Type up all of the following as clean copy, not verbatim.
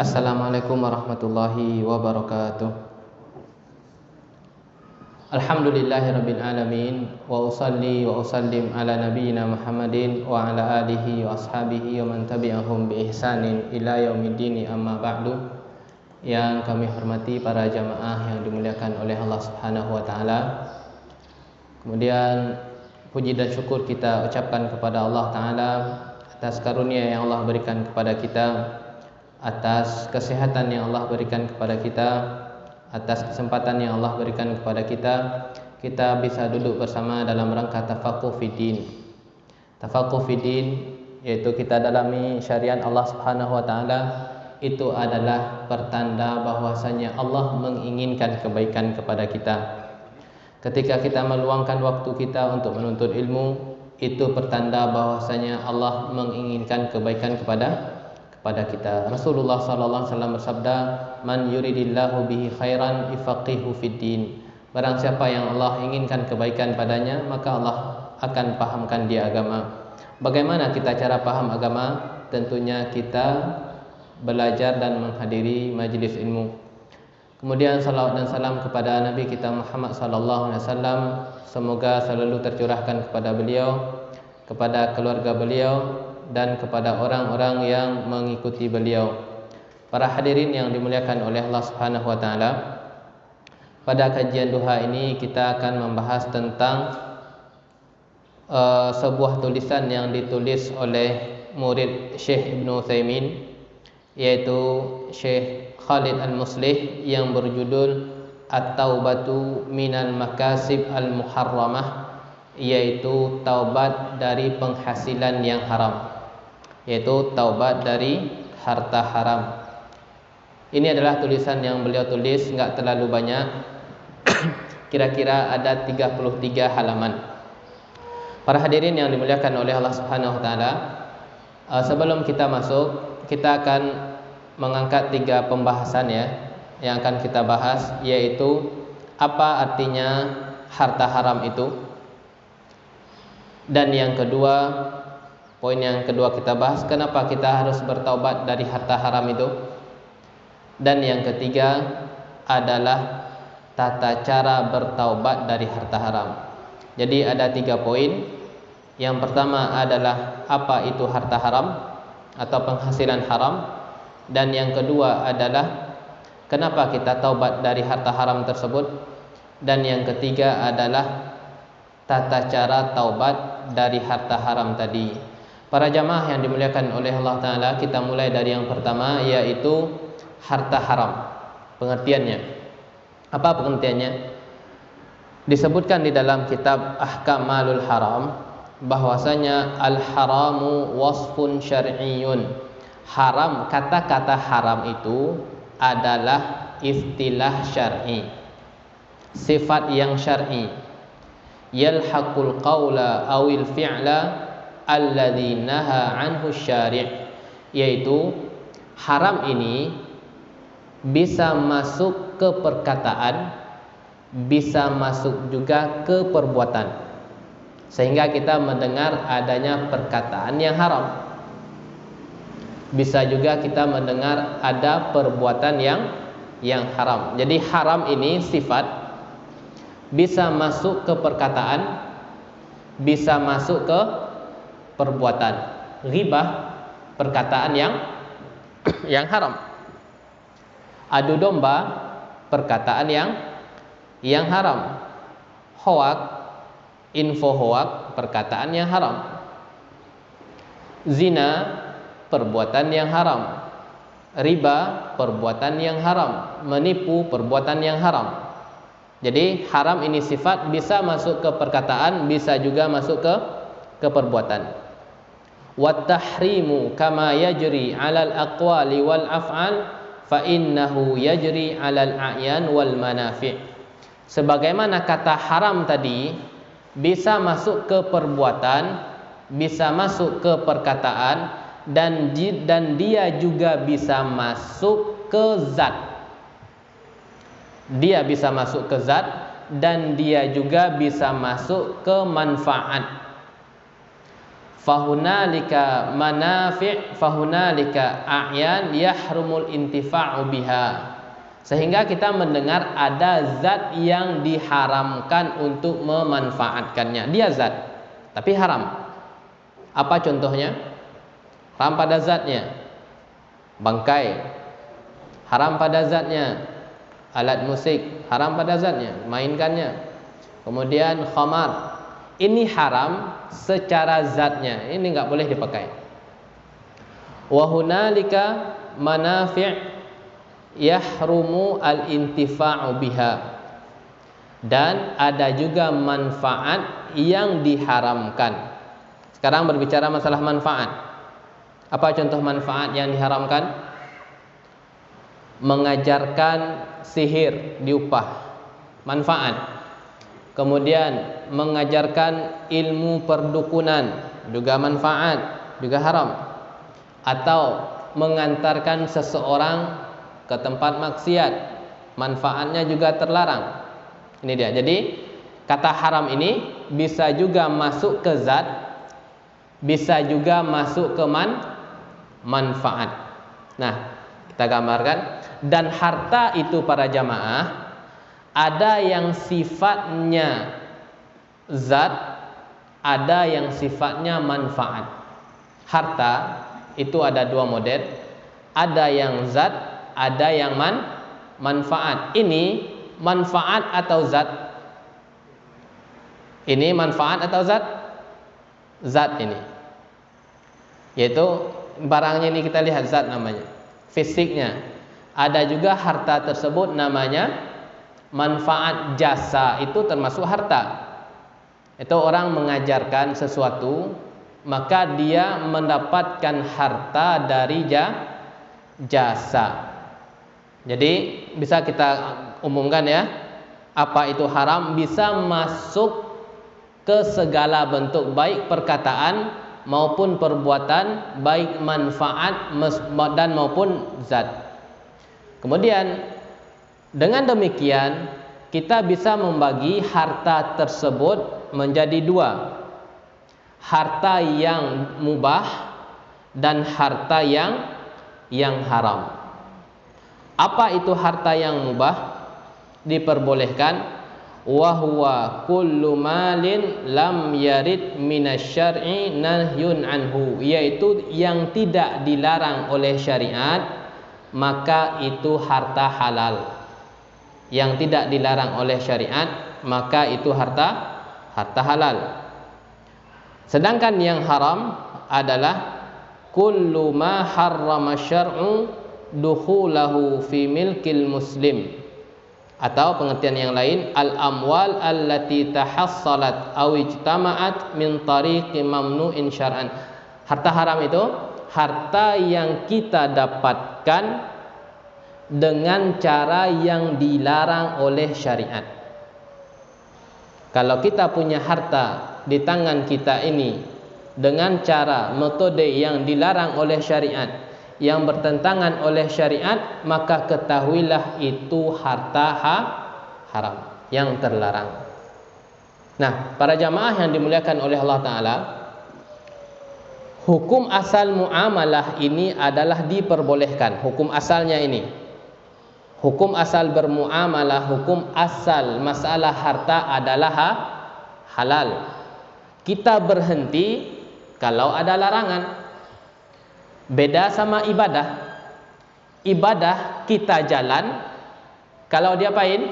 Assalamualaikum warahmatullahi wabarakatuh. Alhamdulillahirabbil alamin wa usalli wa usallim ala nabiyyina Muhammadin wa ala alihi wa ashabihi wa man tabi'ahum bi ihsanin ila yaumiddin, amma ba'du. Yang kami hormati para jamaah yang dimuliakan oleh Allah Subhanahu wa taala. Kemudian puji dan syukur kita ucapkan kepada Allah taala atas karunia yang Allah berikan kepada kita, atas kesehatan yang Allah berikan kepada kita, atas kesempatan yang Allah berikan kepada kita bisa duduk bersama dalam rangka tafaqquh fiddin. Tafaqquh fiddin yaitu kita dalami syariat Allah Subhanahu wa taala, itu adalah pertanda bahwasanya Allah menginginkan kebaikan kepada kita. Ketika kita meluangkan waktu kita untuk menuntut ilmu, itu pertanda bahwasanya Allah menginginkan kebaikan kepada kita. Rasulullah sallallahu alaihi wasallam bersabda, "Man yuridillahu bihi khairan yufaqihu fiddin." Barang siapa yang Allah inginkan kebaikan padanya, maka Allah akan pahamkan dia agama. Bagaimana kita cara paham agama? Tentunya kita belajar dan menghadiri majelis ilmu. Kemudian salawat dan salam kepada Nabi kita Muhammad sallallahu alaihi wasallam, semoga selalu tercurahkan kepada beliau, kepada keluarga beliau, dan kepada orang-orang yang mengikuti beliau. Para hadirin yang dimuliakan oleh Allah Subhanahu wa taala, pada kajian duha ini kita akan membahas tentang sebuah tulisan yang ditulis oleh murid Syekh Ibnu Utsaimin, yaitu Syekh Khalid Al-Muslih, yang berjudul At-Taubatu minal Makasib Al-Muharramah, yaitu taubat dari penghasilan yang haram, yaitu taubat dari harta haram. Ini adalah tulisan yang beliau tulis, enggak terlalu banyak, kira-kira ada 33 halaman. Para hadirin yang dimuliakan oleh Allah Subhanahu wa taala, sebelum kita masuk, kita akan mengangkat 3 pembahasan yang akan kita bahas, yaitu apa artinya harta haram itu. Dan yang kedua, poin yang kedua kita bahas, kenapa kita harus bertaubat dari harta haram itu. Dan yang ketiga adalah tata cara bertaubat dari harta haram. Jadi ada 3 poin. Yang pertama adalah apa itu harta haram atau penghasilan haram. Dan yang kedua adalah kenapa kita taubat dari harta haram tersebut. Dan yang ketiga adalah tata cara taubat dari harta haram tadi. Para jamaah yang dimuliakan oleh Allah Ta'ala, kita mulai dari yang pertama, yaitu harta haram. Pengertiannya, apa pengertiannya? Disebutkan di dalam kitab Ahkamalul Haram bahwasanya al-haramu wasfun syar'iyyun. Haram, kata-kata haram itu adalah istilah syar'i, sifat yang syar'i. Yalhaqul qawla awil fi'la alladzi naha anhu syari', yaitu haram ini bisa masuk ke perkataan, bisa masuk juga ke perbuatan, sehingga kita mendengar adanya perkataan yang haram. Bisa juga kita mendengar ada perbuatan yang haram. Jadi haram ini sifat, bisa masuk ke perkataan, bisa masuk ke perbuatan. Ghibah, perkataan yang haram. Adu domba, perkataan yang haram. Hoak, info hoak, perkataan yang haram. Zina, perbuatan yang haram. Riba, perbuatan yang haram. Menipu, perbuatan yang haram. Jadi haram ini sifat, bisa masuk ke perkataan, bisa juga masuk ke perbuatan. Wat tahrimu kama yajri 'alal aqwali wal af'al fa innahu yajri 'alal a'yan wal manafi'. Sebagaimana kata haram tadi bisa masuk ke perbuatan, bisa masuk ke perkataan, dan dia juga bisa masuk ke zat. Dia bisa masuk ke zat, dan dia juga bisa masuk ke manfaat. fahunalika manafi' fahunalika a'yan yahrumul intifa'u biha. Sehingga kita mendengar ada zat yang diharamkan untuk memanfaatkannya. Dia zat, tapi haram. Apa contohnya? Haram pada zatnya bangkai, haram pada zatnya alat musik, haram pada zatnya mainkannya. Kemudian khamar, ini haram secara zatnya, ini enggak boleh dipakai. Wa hunalika manafi' yahrumu al-intifa'u biha, dan ada juga manfaat yang diharamkan. Sekarang berbicara masalah manfaat. Apa contoh manfaat yang diharamkan? Mengajarkan sihir diupah, manfaat. Kemudian mengajarkan ilmu perdukunan, juga manfaat, juga haram. Atau mengantarkan seseorang ke tempat maksiat, manfaatnya juga terlarang. Ini dia. Jadi kata haram ini bisa juga masuk ke zat, bisa juga masuk ke manfaat. Nah, kita gambarkan. Dan harta itu para jamaah, ada yang sifatnya zat, ada yang sifatnya manfaat. Harta itu ada dua model, ada yang zat, ada yang manfaat. Ini manfaat atau zat? Ini manfaat atau zat? Zat ini. Yaitu barangnya ini kita lihat zat namanya, fisiknya. Ada juga harta tersebut namanya manfaat. Jasa itu termasuk harta. Itu orang mengajarkan sesuatu, maka dia mendapatkan harta dari jasa. Jadi bisa kita umumkan ya, apa itu haram bisa masuk ke segala bentuk, baik perkataan maupun perbuatan, baik manfaat dan maupun zat. Kemudian dengan demikian kita bisa membagi harta tersebut menjadi dua, harta yang mubah dan harta yang haram. Apa itu harta yang mubah? Diperbolehkan. Wa huwa kullu malin lam yarid minasyar'i nahyun anhu, yaitu yang tidak dilarang oleh syariat, maka itu harta halal. Yang tidak dilarang oleh syariat, maka itu harta halal. Sedangkan yang haram adalah kullu ma harrama syar'u dukhulahu fi milkil muslim, atau pengertian yang lain, al-amwal allati tahassalat aw ijtama'at min tariqi mamnu'in syar'an. Harta haram itu harta yang kita dapatkan dengan cara yang dilarang oleh syariat. Kalau kita punya harta di tangan kita ini dengan cara metode yang dilarang oleh syariat, yang bertentangan oleh syariat, maka ketahuilah itu harta haram yang terlarang. Nah, para jamaah yang dimuliakan oleh Allah Ta'ala, hukum asal muamalah ini adalah diperbolehkan. Hukum asalnya ini, hukum asal bermuamalah, hukum asal masalah harta adalah halal. Kita berhenti kalau ada larangan. Beda sama ibadah. Ibadah kita jalan kalau diapain?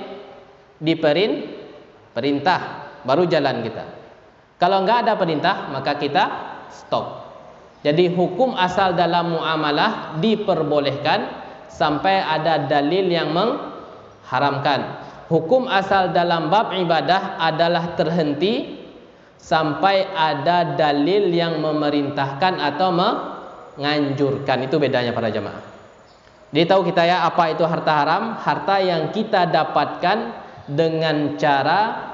Perintah, baru jalan kita. Kalau enggak ada perintah, maka kita stop. Jadi hukum asal dalam muamalah diperbolehkan sampai ada dalil yang mengharamkan. Hukum asal dalam bab ibadah adalah terhenti sampai ada dalil yang memerintahkan atau menganjurkan. Itu bedanya para jamaah. Jadi tahu kita ya apa itu harta haram? Harta yang kita dapatkan dengan cara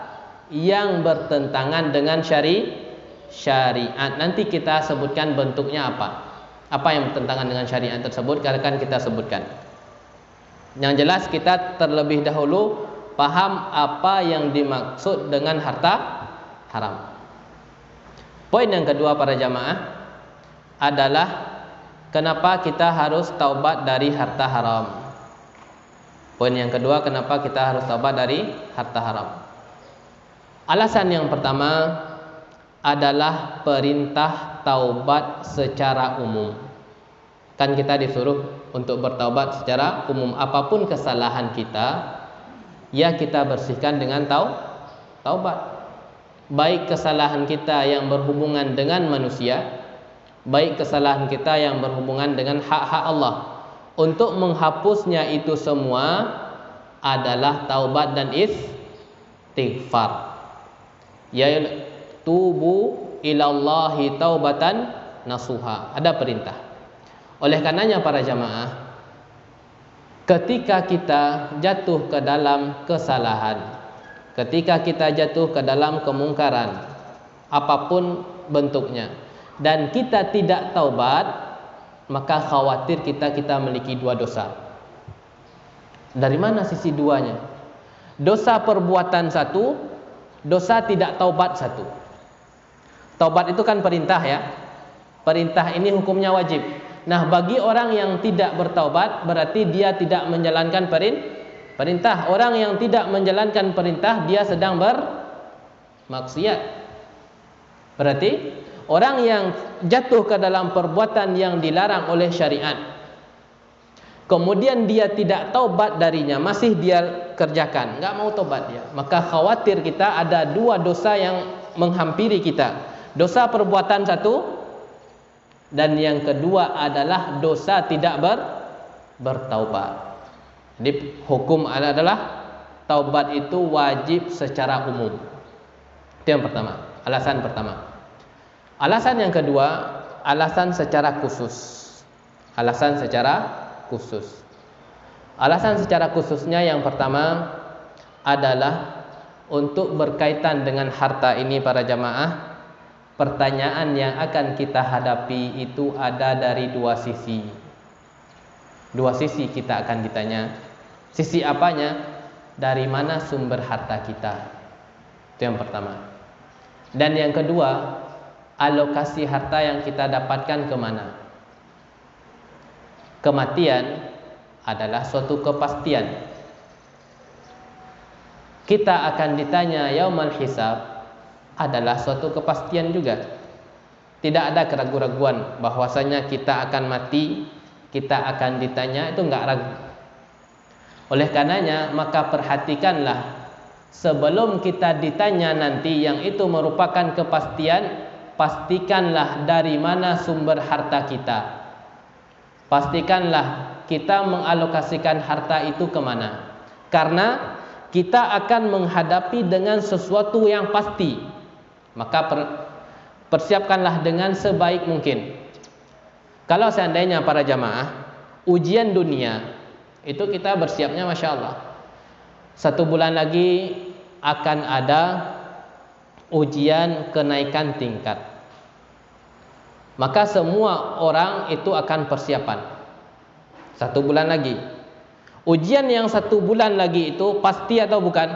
yang bertentangan dengan syariat. Nanti kita sebutkan bentuknya apa. Apa yang bertentangan dengan syariat tersebut akan kita sebutkan. Yang jelas kita terlebih dahulu paham apa yang dimaksud dengan harta haram. Poin yang kedua para jamaah adalah kenapa kita harus taubat dari harta haram. Poin yang kedua, kenapa kita harus taubat dari harta haram. Alasan yang pertama adalah perintah taubat secara umum. Kan kita disuruh untuk bertaubat secara umum. Apapun kesalahan kita, ya kita bersihkan dengan taubat. Baik kesalahan kita yang berhubungan dengan manusia, baik kesalahan kita yang berhubungan dengan hak-hak Allah. Untuk menghapusnya itu semua adalah taubat dan istighfar. Ya tubu ilallahi taubatan nasuha. Ada perintah. Oleh karenanya para jamaah, ketika kita jatuh ke dalam kesalahan, ketika kita jatuh ke dalam kemungkaran apapun bentuknya, dan kita tidak taubat, maka khawatir kita memiliki dua dosa. Dari mana sisi duanya? Dosa perbuatan satu, dosa tidak taubat satu. Taubat itu kan perintah ya. Perintah ini hukumnya wajib. Nah, bagi orang yang tidak bertaubat berarti dia tidak menjalankan perintah. Orang yang tidak menjalankan perintah dia sedang bermaksiat. Berarti orang yang jatuh ke dalam perbuatan yang dilarang oleh syariat, kemudian dia tidak taubat darinya, masih dia kerjakan, nggak mau taubat dia, maka khawatir kita ada dua dosa yang menghampiri kita. Dosa perbuatan satu, dan yang kedua adalah dosa tidak bertaubat. Jadi hukum adalah taubat itu wajib secara umum. Itu yang pertama, alasan pertama. Alasan yang kedua, alasan secara khusus. Alasan secara khusus. Alasan secara khususnya yang pertama adalah untuk berkaitan dengan harta ini para jamaah. Pertanyaan yang akan kita hadapi itu ada dari dua sisi. Dua sisi kita akan ditanya. Sisi apanya? Dari mana sumber harta kita? Itu yang pertama. Dan yang kedua, alokasi harta yang kita dapatkan kemana? Kematian adalah suatu kepastian. Kita akan ditanya yaumul hisab adalah suatu kepastian juga. Tidak ada keraguan-raguan bahwasanya kita akan mati, kita akan ditanya, itu enggak ragu. Oleh karenanya maka perhatikanlah sebelum kita ditanya nanti yang itu merupakan kepastian, pastikanlah dari mana sumber harta kita. Pastikanlah kita mengalokasikan harta itu kemana. Karena kita akan menghadapi dengan sesuatu yang pasti. Maka persiapkanlah dengan sebaik mungkin. Kalau seandainya para jamaah ujian dunia itu kita bersiapnya Masya Allah, 1 bulan lagi akan ada ujian kenaikan tingkat. Maka semua orang itu akan persiapan 1 bulan lagi. Ujian yang 1 bulan lagi itu pasti atau bukan?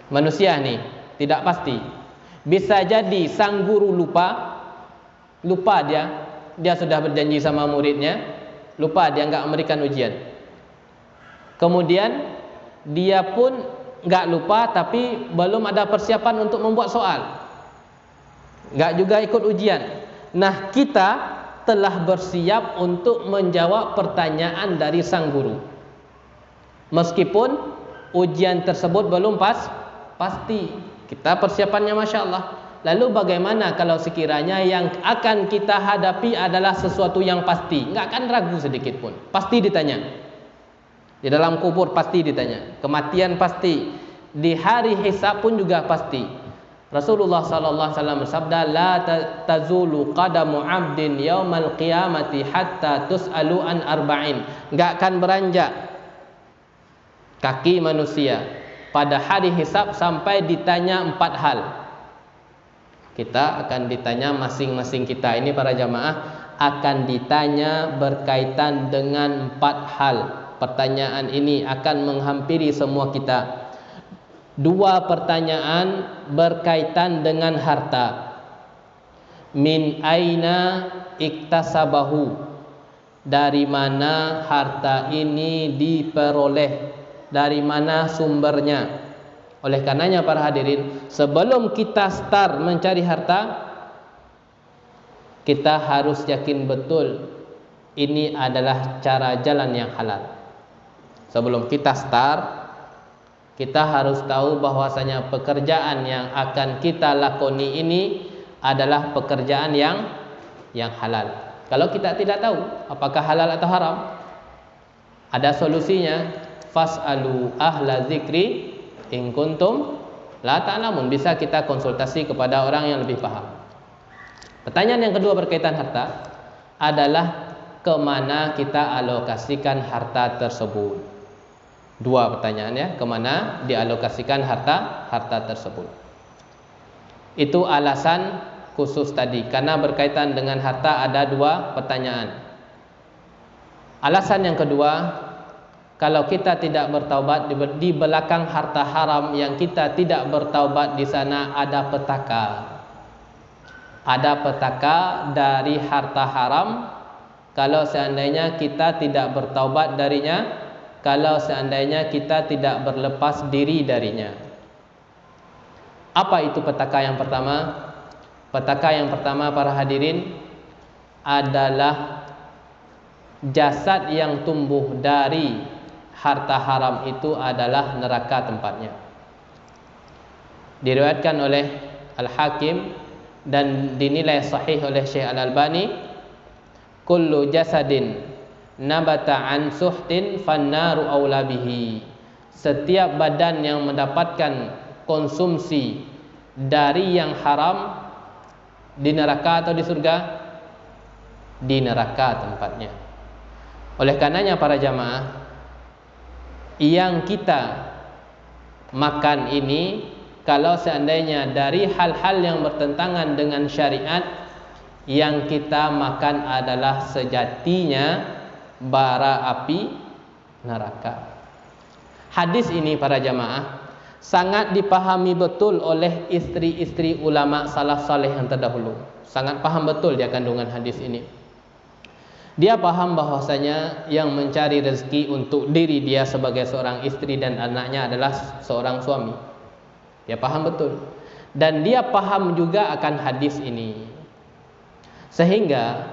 Manusia nih tidak pasti. Bisa jadi sang guru lupa dia sudah berjanji sama muridnya, lupa dia nggak memberikan ujian. Kemudian dia pun nggak lupa tapi belum ada persiapan untuk membuat soal, nggak juga ikut ujian. Nah, kita telah bersiap untuk menjawab pertanyaan dari sang guru, meskipun ujian tersebut belum pasti. Kita persiapannya Masya Allah. Lalu bagaimana kalau sekiranya yang akan kita hadapi adalah sesuatu yang pasti? Nggak akan ragu sedikit pun. Pasti ditanya. Di dalam kubur pasti ditanya. Kematian pasti. Di hari hisab pun juga pasti. Rasulullah SAW bersabda, la tazulu qadamu abdin yaumal qiyamati hatta tus'alu an arba'in. Nggak akan beranjak kaki manusia pada hari hisab sampai ditanya 4 hal. Kita akan ditanya masing-masing kita ini para jamaah akan ditanya berkaitan dengan 4 hal. Pertanyaan ini akan menghampiri semua kita. 2 pertanyaan berkaitan dengan harta. min aina iktasabahu, dari mana harta ini diperoleh, dari mana sumbernya. Oleh karenanya para hadirin, sebelum kita start mencari harta, kita harus yakin betul ini adalah cara jalan yang halal. Sebelum kita start, kita harus tahu bahwasanya pekerjaan yang akan kita lakoni ini adalah pekerjaan yang halal. Kalau kita tidak tahu apakah halal atau haram, ada solusinya. Fas'alu ahla dzikri in kuntum la ta'lamun. Bisa kita konsultasi kepada orang yang lebih paham. Pertanyaan yang kedua berkaitan harta adalah kemana kita alokasikan harta tersebut. Dua pertanyaan ya, kemana dialokasikan harta tersebut. Itu alasan khusus tadi, karena berkaitan dengan harta ada dua pertanyaan. Alasan yang kedua, kalau kita tidak bertaubat, di belakang harta haram yang kita tidak bertaubat, di sana ada petaka. Ada petaka dari harta haram. Kalau seandainya kita tidak bertaubat darinya, kalau seandainya kita tidak berlepas diri darinya. Apa itu petaka yang pertama? Petaka yang pertama para hadirin adalah jasad yang tumbuh dari harta haram itu adalah neraka tempatnya. Diriwayatkan oleh Al-Hakim dan dinilai sahih oleh Syekh Al-Albani, kullu jasadin nabata an suhtin fannaru aula bihi. Setiap badan yang mendapatkan konsumsi dari yang haram, di neraka atau di surga? Di neraka tempatnya. Oleh karenanya para jamaah, yang kita makan ini, kalau seandainya dari hal-hal yang bertentangan dengan syariat, yang kita makan adalah sejatinya bara api neraka. Hadis ini para jamaah sangat dipahami betul oleh istri-istri ulama salaf saleh yang terdahulu. Sangat paham betul dia kandungan hadis ini. Dia paham bahwasanya yang mencari rezeki untuk diri dia sebagai seorang istri dan anaknya adalah seorang suami. Dia paham betul. Dan dia paham juga akan hadis ini. Sehingga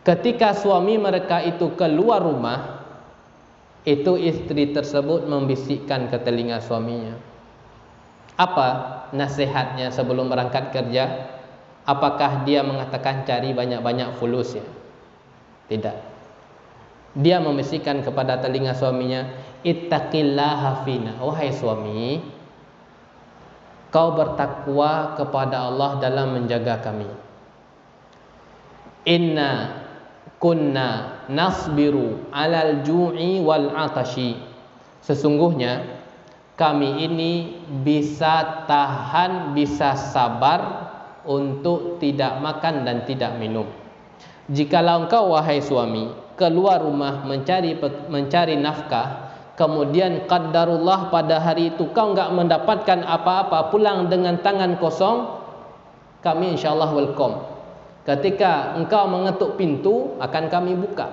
ketika suami mereka itu keluar rumah, itu istri tersebut membisikkan ke telinga suaminya. Apa nasihatnya sebelum berangkat kerja? Apakah dia mengatakan cari banyak-banyak fulus ya? Tidak. Dia membisikkan kepada telinga suaminya, ittaqillaha fina. Wahai suami, kau bertakwa kepada Allah dalam menjaga kami. Inna kunna nasbiru alal ju'i wal atashi. Sesungguhnya kami ini bisa tahan, bisa sabar untuk tidak makan dan tidak minum. Jikalau engkau wahai suami keluar rumah mencari nafkah, kemudian qadarullah pada hari itu kau enggak mendapatkan apa-apa, pulang dengan tangan kosong, kami insyaallah welcome. Ketika engkau mengetuk pintu, akan kami buka.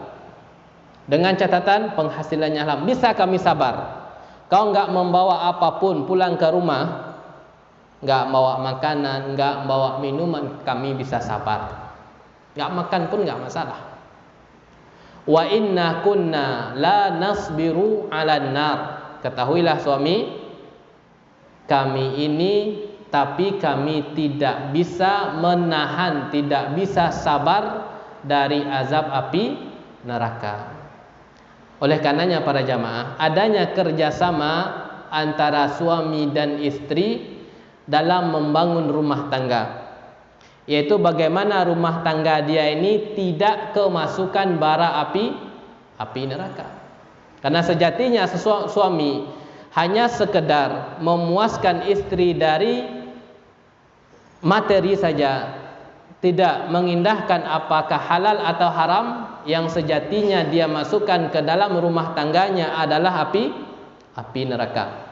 Dengan catatan penghasilannya halal. Bisa kami sabar. Kau enggak membawa apapun pulang ke rumah, enggak bawa makanan, enggak bawa minuman, kami bisa sabar. Enggak makan pun enggak masalah. Wa inna kunna la nasbiru 'alan nar. Ketahuilah suami, kami ini tapi kami tidak bisa menahan, tidak bisa sabar dari azab api neraka. Oleh karenanya para jamaah, adanya kerjasama antara suami dan istri dalam membangun rumah tangga, yaitu bagaimana rumah tangga dia ini tidak kemasukan bara api neraka. Karena sejatinya suami hanya sekedar memuaskan istri dari materi saja, tidak mengindahkan apakah halal atau haram. Yang sejatinya dia masukkan ke dalam rumah tangganya adalah api neraka.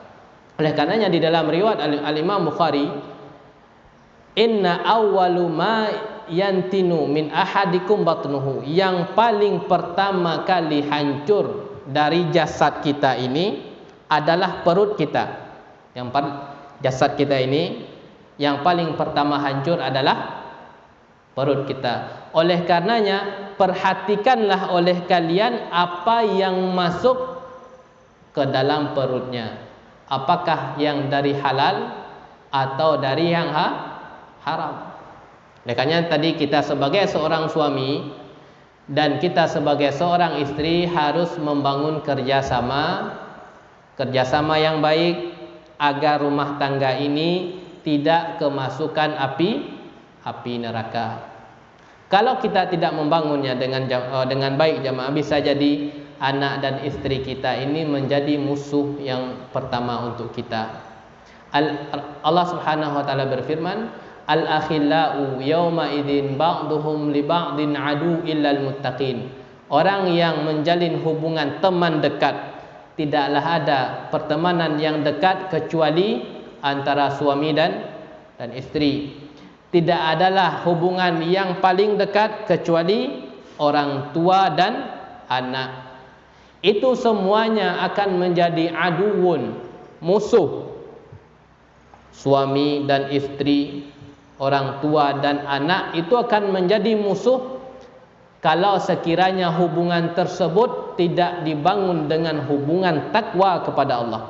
Oleh karenanya di dalam riwayat Al-Imam Bukhari, Inna awwalu ma yantinu min ahadikum batnuhu. Yang paling pertama kali hancur dari jasad kita ini adalah perut kita. Jasad kita ini yang paling pertama hancur adalah perut kita. Oleh karenanya, perhatikanlah oleh kalian apa yang masuk ke dalam perutnya. Apakah yang dari halal atau dari yang haram. Oleh karenanya tadi kita sebagai seorang suami dan kita sebagai seorang istri harus membangun kerjasama yang baik agar rumah tangga ini tidak kemasukan api neraka. Kalau kita tidak membangunnya dengan baik jamaah, bisa jadi anak dan istri kita ini menjadi musuh yang pertama untuk kita. Allah Subhanahu wa taala berfirman, al-akhillau yawma idzin ba'duhum li ba'din adu illal muttaqin. Orang yang menjalin hubungan teman dekat, tidaklah ada pertemanan yang dekat kecuali antara suami dan istri. Tidak adalah hubungan yang paling dekat kecuali orang tua dan anak. Itu semuanya akan menjadi aduun, musuh. Suami dan istri, orang tua dan anak itu akan menjadi musuh kalau sekiranya hubungan tersebut tidak dibangun dengan hubungan takwa kepada Allah.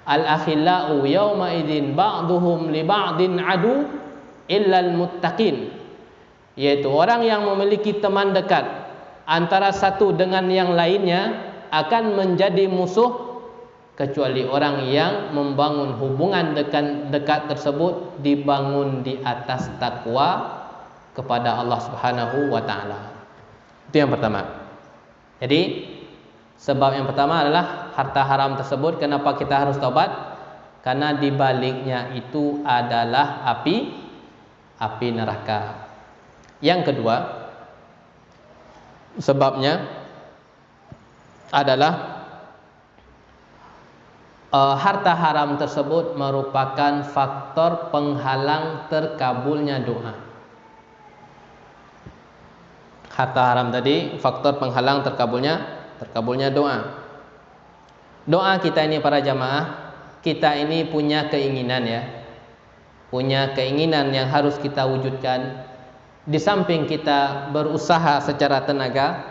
Al-akhillau yawma idzin ba'duhum li ba'din adu illal muttaqin. Yaitu orang yang memiliki teman dekat antara satu dengan yang lainnya akan menjadi musuh kecuali orang yang membangun hubungan dekat tersebut dibangun di atas takwa kepada Allah Subhanahu wa taala. Itu yang pertama. Jadi sebab yang pertama adalah harta haram tersebut. Kenapa kita harus taubat? Karena di baliknya itu adalah api neraka. Yang kedua, sebabnya adalah harta haram tersebut merupakan faktor penghalang terkabulnya doa. Harta haram tadi faktor penghalang terkabulnya doa. Doa kita ini para jamaah, kita ini punya keinginan ya. Punya keinginan yang harus kita wujudkan. Di samping kita berusaha secara tenaga,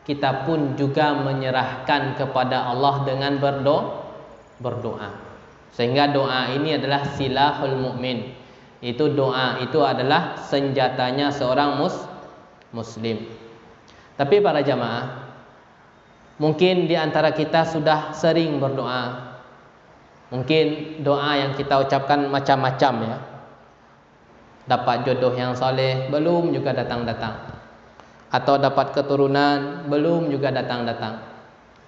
kita pun juga menyerahkan kepada Allah dengan berdoa. Sehingga doa ini adalah silahul mukmin. Itu doa itu adalah senjatanya seorang muslim. Tapi para jamaah, mungkin di antara kita sudah sering berdoa. Mungkin doa yang kita ucapkan macam-macam ya. Dapat jodoh yang soleh, belum juga datang-datang. Atau dapat keturunan, belum juga datang-datang.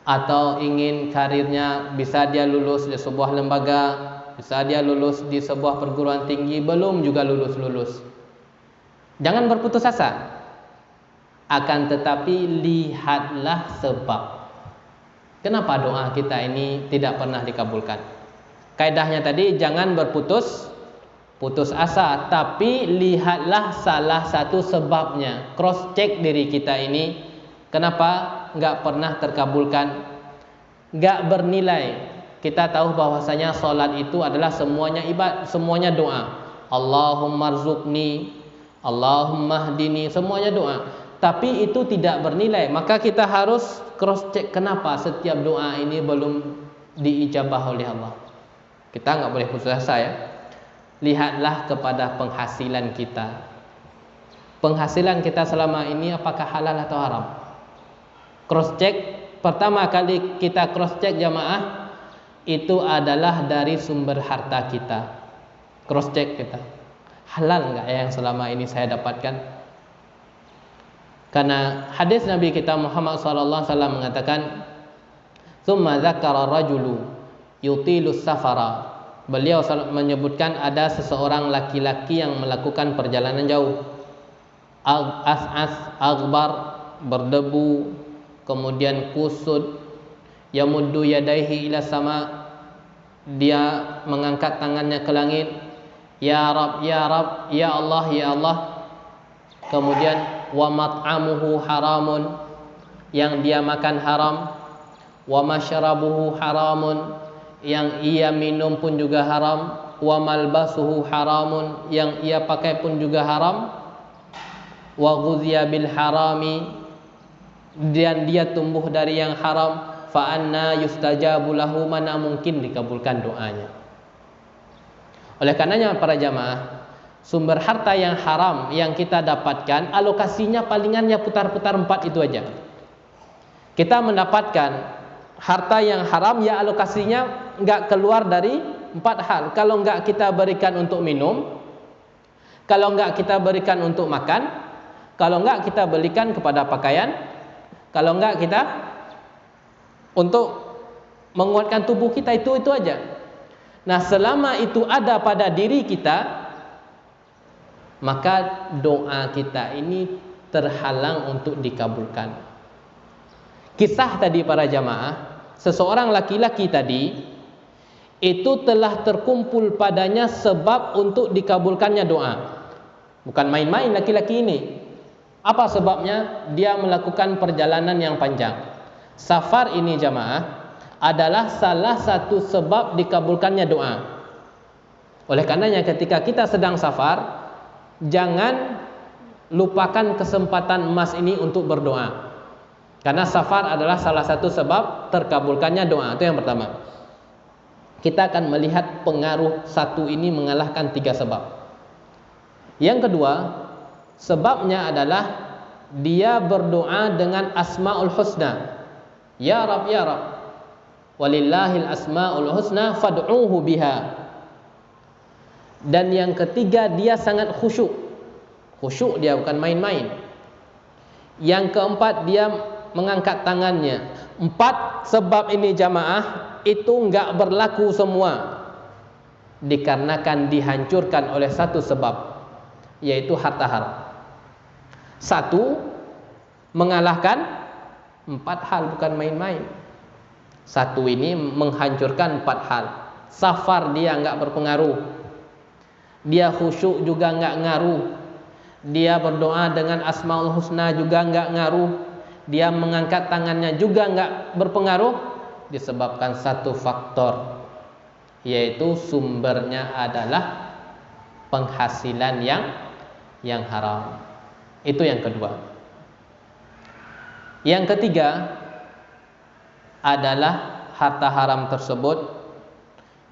Atau ingin karirnya bisa dia lulus di sebuah lembaga, bisa dia lulus di sebuah perguruan tinggi, belum juga lulus. Jangan berputus asa. Akan tetapi lihatlah sebab. Kenapa doa kita ini tidak pernah dikabulkan? Kaidahnya tadi jangan berputus asa, tapi lihatlah salah satu sebabnya. Cross check diri kita ini, kenapa enggak pernah terkabulkan, enggak bernilai. Kita tahu bahwasanya salat itu adalah semuanya ibadah, semuanya doa. Allahumma rzuqni, Allahumma hdini, semuanya doa. Tapi itu tidak bernilai. Maka kita harus cross check kenapa setiap doa ini belum diijabah oleh Allah. Kita enggak boleh putus asa ya. Lihatlah kepada penghasilan kita. Penghasilan kita selama ini apakah halal atau haram? Cross check, pertama kali kita cross check jamaah, itu adalah dari sumber harta kita. Cross check kita, halal enggak yang selama ini saya dapatkan? Karena hadis Nabi kita Muhammad SAW mengatakan, "Tsumma dzakara rajulu yutilus safara." Beliau menyebutkan ada seseorang laki-laki yang melakukan perjalanan jauh. As'as, aghbar, berdebu, kemudian kusut, yamuddu yadaihi ila sama, dia mengangkat tangannya ke langit, ya Rab, ya Rab, ya Allah, ya Allah. Kemudian wa mat'amuhu haramun, yang dia makan haram. Wa masyrabuhu haramun, yang ia minum pun juga haram. Wa malbasuhu haramun, yang ia pakai pun juga haram. Wa ghudhiya bil harami, dan dia tumbuh dari yang haram. Fa anna yustajabu lahu, mana mungkin dikabulkan doanya. Oleh karenanya para jamaah, sumber harta yang haram yang kita dapatkan, alokasinya palingannya putar-putar 4 itu aja. Kita mendapatkan harta yang haram, ya alokasinya nggak keluar dari 4 hal. Kalau nggak kita berikan untuk minum, kalau nggak kita berikan untuk makan, kalau nggak kita belikan kepada pakaian, kalau nggak kita untuk menguatkan tubuh kita, itu aja. Nah, selama itu ada pada diri kita, maka doa kita ini terhalang untuk dikabulkan. Kisah tadi para jamaah, seseorang laki-laki tadi itu telah terkumpul padanya sebab untuk dikabulkannya doa. Bukan main-main laki-laki ini. Apa sebabnya? Dia melakukan perjalanan yang panjang. Safar ini jamaah adalah salah satu sebab dikabulkannya doa. Oleh karenanya ketika kita sedang safar, jangan lupakan kesempatan emas ini untuk berdoa. Karena safar adalah salah satu sebab terkabulkannya doa. Itu yang pertama. Kita akan melihat pengaruh satu ini mengalahkan 3 sebab. Yang kedua, sebabnya adalah dia berdoa dengan asmaul husna. Ya Rab, ya Rab, walillahil asmaul husna fad'uhu biha. Dan yang ketiga, dia sangat khusyuk. Khusyuk dia bukan main-main. Yang keempat, dia mengangkat tangannya. 4 sebab ini jamaah itu enggak berlaku semua, dikarenakan dihancurkan oleh satu sebab, yaitu harta haram. Satu mengalahkan 4 hal, bukan main-main. Satu ini menghancurkan 4 hal. Safar dia enggak berpengaruh, dia khusyuk juga enggak ngaruh, dia berdoa dengan asmaul husna juga enggak ngaruh, dia mengangkat tangannya juga enggak berpengaruh, disebabkan satu faktor, yaitu sumbernya adalah penghasilan yang haram. Itu yang kedua. Yang ketiga adalah harta haram tersebut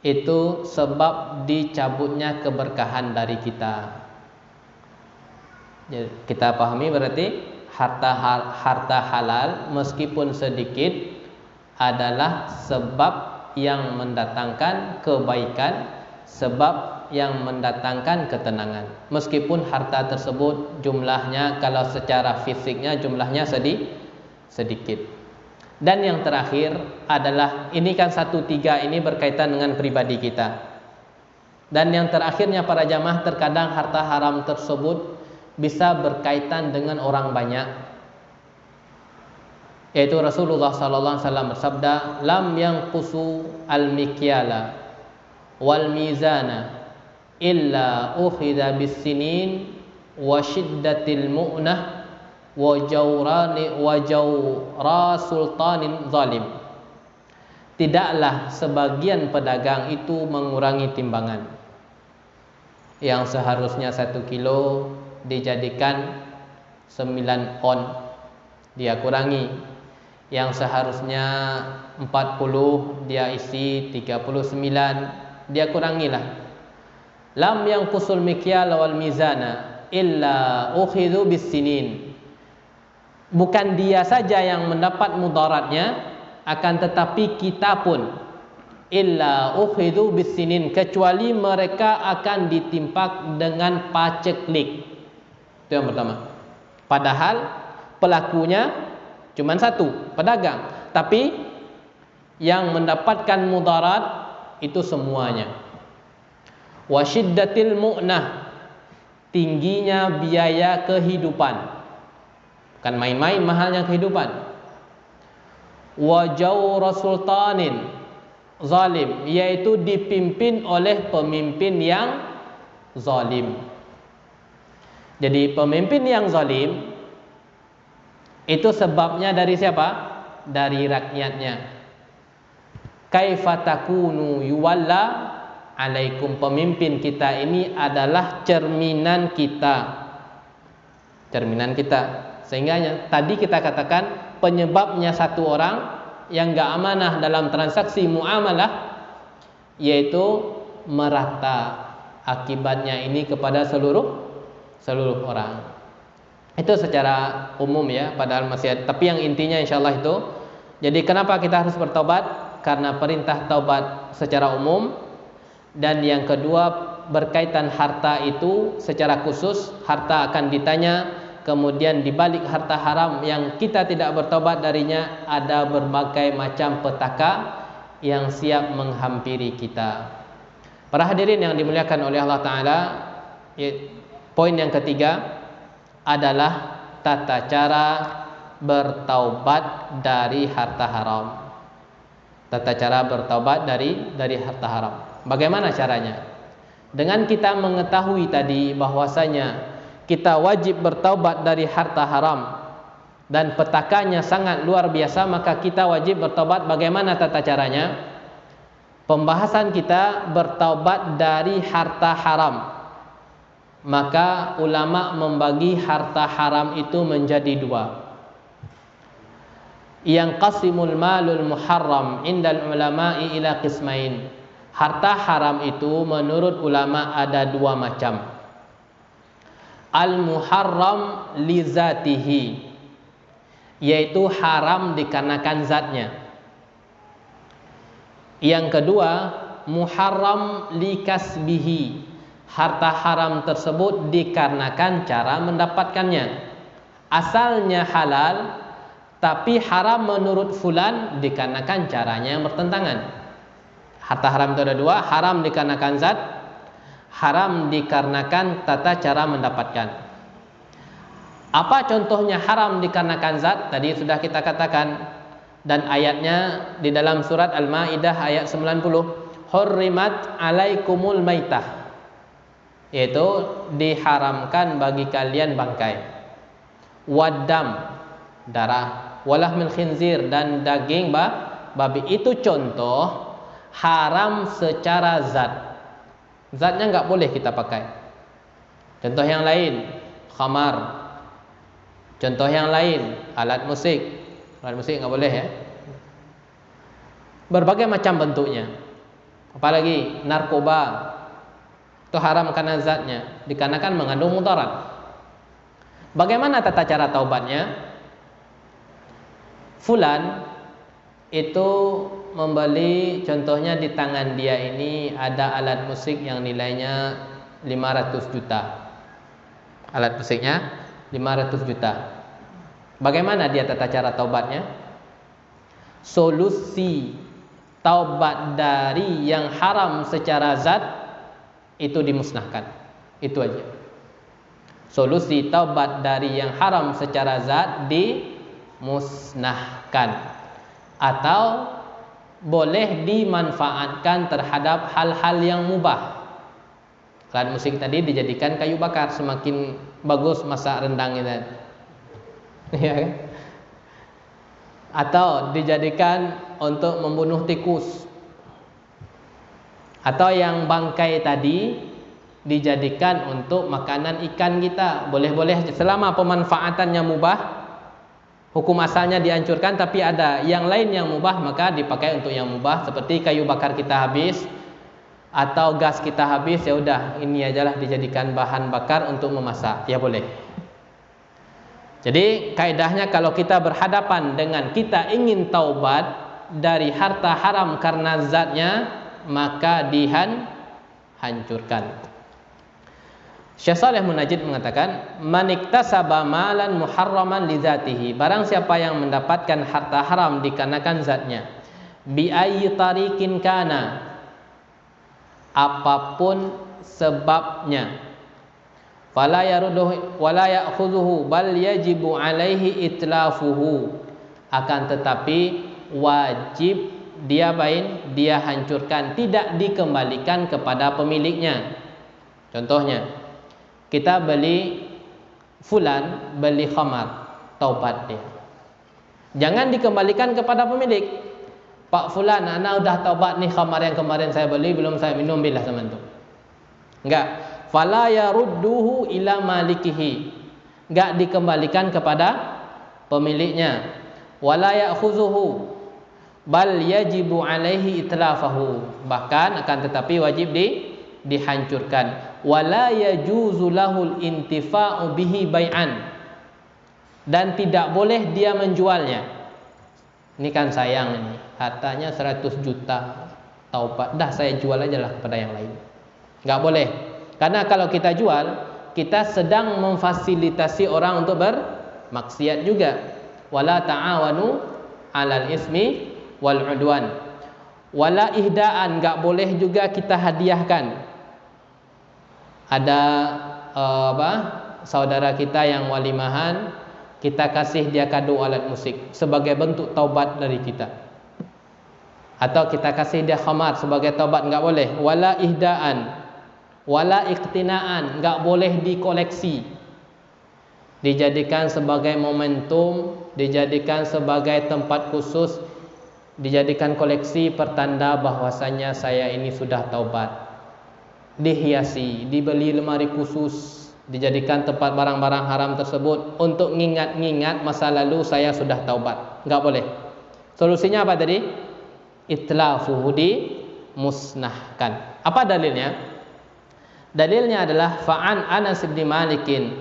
itu sebab dicabutnya keberkahan dari kita. Jadi, kita pahami berarti harta halal meskipun sedikit adalah sebab yang mendatangkan kebaikan, sebab yang mendatangkan ketenangan. Meskipun harta tersebut jumlahnya, kalau secara fisiknya jumlahnya sedikit. Dan yang terakhir adalah, ini kan 1-3 ini berkaitan dengan pribadi kita. Dan yang terakhirnya para jamaah, terkadang harta haram tersebut bisa berkaitan dengan orang banyak. Yaitu Rasulullah SAW bersabda, lam yanqusu al-mikyala wal mizana illa ukhidha bis sinin wa shiddatil mu'nah wa jawra sultanin zalim. Tidaklah sebagian pedagang itu mengurangi timbangan. Yang seharusnya 1 kilo dijadikan 9 on, dia kurangi. Yang seharusnya 40 dia isi 39, dia kurangilah. Lam yanqusul mikyal wal mizana illa ukhidhu bis sinin. Bukan dia saja yang mendapat mudaratnya, akan tetapi kita pun illa ukhidhu bis sinin, kecuali mereka akan ditimpa dengan paceklik. Itu yang pertama. Padahal pelakunya cuma satu, pedagang, tapi yang mendapatkan mudarat itu semuanya. Wa syiddatil mu'nah, tingginya biaya kehidupan. Bukan main-main mahalnya kehidupan. Wa jawra sultanin zalim, yaitu dipimpin oleh pemimpin yang zalim. Jadi pemimpin yang zalim itu sebabnya dari siapa? Dari rakyatnya. Kaifa takunu yuwalla alaikum. Pemimpin kita ini adalah cerminan kita. Cerminan kita. Sehingga tadi kita katakan penyebabnya satu orang yang enggak amanah dalam transaksi muamalah, yaitu merata akibatnya ini kepada seluruh orang. Itu secara umum ya, padahal masih ada. Tapi yang intinya insyaallah itu. Jadi kenapa kita harus bertaubat? Karena perintah taubat secara umum. Dan yang kedua berkaitan harta itu secara khusus, harta akan ditanya. Kemudian di balik harta haram yang kita tidak bertaubat darinya, ada berbagai macam petaka yang siap menghampiri kita. Para hadirin yang dimuliakan oleh Allah Ta'ala, poin yang ketiga adalah tata cara bertaubat dari harta haram. Tata cara bertaubat dari harta haram. Bagaimana caranya? Dengan kita mengetahui tadi bahwasanya kita wajib bertaubat dari harta haram dan petakanya sangat luar biasa, maka kita wajib bertaubat. Bagaimana tata caranya? Pembahasan kita bertaubat dari harta haram. Maka ulama membagi harta haram itu menjadi dua. Yang qasimul malul muharram indal ulama'i ila qismain. Harta haram itu menurut ulama ada dua macam. Al-muharram li zatihi, yaitu haram dikarenakan zatnya. Yang kedua, muharram li kasbihi. Harta haram tersebut dikarenakan cara mendapatkannya. Asalnya halal, tapi haram menurut fulan dikarenakan caranya yang bertentangan. Harta haram itu ada dua, haram dikarenakan zat, haram dikarenakan tata cara mendapatkan. Apa contohnya haram dikarenakan zat? Tadi sudah kita katakan, dan ayatnya di dalam surat Al-Maidah ayat 90, hurrimat alaikumul maitah, yaitu diharamkan bagi kalian bangkai, waddam, darah, walahmil khinzir, dan daging babi. Itu contoh haram secara zat. Zatnya enggak boleh kita pakai. Contoh yang lain, khamar. Contoh yang lain, alat musik. Alat musik enggak boleh ya. Berbagai macam bentuknya. Apalagi narkoba. Itu haram karena zatnya, dikarenakan mengandung mudarat. Bagaimana tata cara taubatnya? Fulan itu membeli, contohnya di tangan dia ini ada alat musik yang nilainya 500 juta. Alat musiknya 500 juta. Bagaimana dia tata cara taubatnya? Solusi taubat dari yang haram secara zat itu dimusnahkan. Itu aja. Solusi taubat dari yang haram secara zat dimusnahkan. Atau boleh dimanfaatkan terhadap hal-hal yang mubah. Alat musik tadi dijadikan kayu bakar, semakin bagus masak rendang itu. Ya kan? Atau dijadikan untuk membunuh tikus. Atau yang bangkai tadi dijadikan untuk makanan ikan kita. Boleh-boleh selama pemanfaatannya mubah. Hukum asalnya dihancurkan, tapi ada yang lain yang mubah, maka dipakai untuk yang mubah. Seperti kayu bakar kita habis atau gas kita habis, ya udah ini ajalah dijadikan bahan bakar untuk memasak, ya boleh. Jadi kaidahnya kalau kita berhadapan dengan kita ingin taubat dari harta haram karena zatnya, maka dihancurkan. Syekh Shalih Munajjid mengatakan, man iktasaba malan muharraman li dzatihi, barang siapa yang mendapatkan harta haram dikarenakan zatnya, bi ayyi tariqin kana, apapun sebabnya, fala yarudhu wala ya'khudhuhu bal yajibu alaihi itlafuhu, akan tetapi wajib dia hancurkan, tidak dikembalikan kepada pemiliknya. Contohnya, kita beli fulan beli khamar, taubat dia. Jangan dikembalikan kepada pemilik. Pak fulan, ana udah taubat nih, khamar yang kemarin saya beli belum saya minum, bilah sama antum. Enggak. Fala yarudduhu ila malikihi. Enggak dikembalikan kepada pemiliknya. Wala ya'khuzuhu bal yajibu alaihi itlafahu. Bahkan akan tetapi wajib dihancurkan. Wala yajuzu lahul intifa'u bihi bai'an. Dan tidak boleh dia menjualnya. Ini kan sayang ini, hartanya 100 juta, taubat, dah saya jual aja lah kepada yang lain. Enggak boleh. Karena kalau kita jual, kita sedang memfasilitasi orang untuk bermaksiat juga. Wala ta'awanu 'alal ismi wal 'udwan. Wala ihdaan, enggak boleh juga kita hadiahkan. Ada saudara kita yang walimahan, kita kasih dia kado alat musik sebagai bentuk taubat dari kita. Atau kita kasih dia khamar sebagai taubat, enggak boleh. Wala ihdaan, wala iqtinaan, enggak boleh dikoleksi. Dijadikan sebagai momentum, dijadikan sebagai tempat khusus, dijadikan koleksi pertanda bahwasanya saya ini sudah taubat. Dihiasi, dibeli lemari khusus, dijadikan tempat barang-barang haram tersebut untuk ngingat-ngingat masa lalu saya sudah taubat. Enggak boleh. Solusinya apa tadi? Itlafuhu, dimusnahkan. Apa dalilnya? Dalilnya adalah fa'an Anas bin Malikin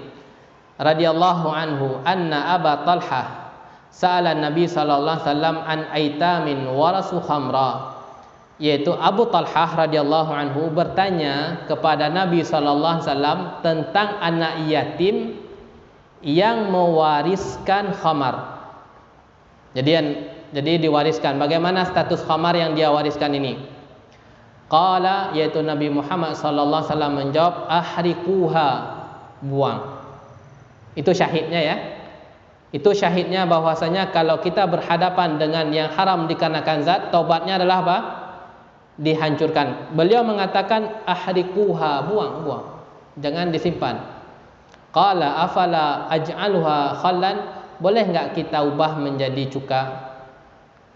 radhiyallahu anhu anna Aba Talhah sa'ala Nabi sallallahu alaihi wasallam an aitamin warasu khamra. Yaitu Abu Talhah radhiyallahu anhu bertanya kepada Nabi sallallahu alaihi wasallam tentang anak yatim yang mewariskan khamar. Jadi diwariskan. Bagaimana status khamar yang dia wariskan ini? Qala, yaitu Nabi Muhammad sallallahu alaihi wasallam menjawab, ahriquha, buang. Itu syahidnya ya. Itu syahidnya bahwasanya kalau kita berhadapan dengan yang haram dikarenakan zat, taubatnya adalah apa? Dihancurkan. Beliau mengatakan ahriquha, buang. Jangan disimpan. Qala afala aj'aluha khallan, boleh enggak kita ubah menjadi cuka?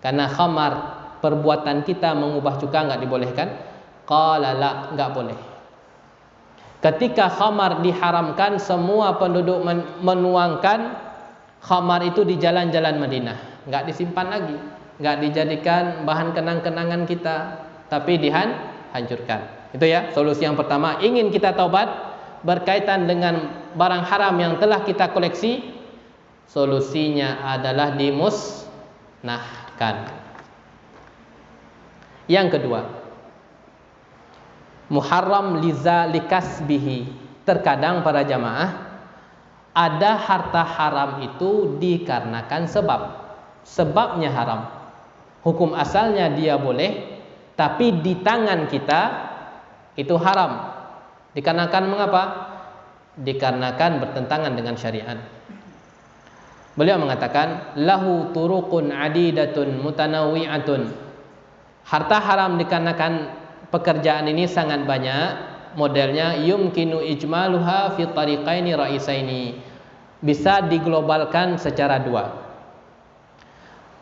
Karena khamar, perbuatan kita mengubah cuka enggak dibolehkan? Qala la, enggak boleh. Ketika khamar diharamkan, semua penduduk menuangkan khamar itu di jalan-jalan Madinah. Enggak disimpan lagi, enggak dijadikan bahan kenang-kenangan kita, tapi dihancurkan. Itu ya, solusi yang pertama. Ingin kita taubat berkaitan dengan barang haram yang telah kita koleksi, solusinya adalah dimusnahkan. Yang kedua, muharram likasbihi. Terkadang para jamaah, ada harta haram itu dikarenakan sebab. Sebabnya haram. Hukum asalnya dia boleh, tapi di tangan kita itu haram. Dikarenakan mengapa? Dikarenakan bertentangan dengan syariat. Beliau mengatakan lahu turuqun adidatun mutanawwi'atun. Harta haram dikarenakan pekerjaan ini sangat banyak modelnya. Yumkinu ijmaluha fi tariqaini ra'isaini. Bisa diglobalkan secara dua.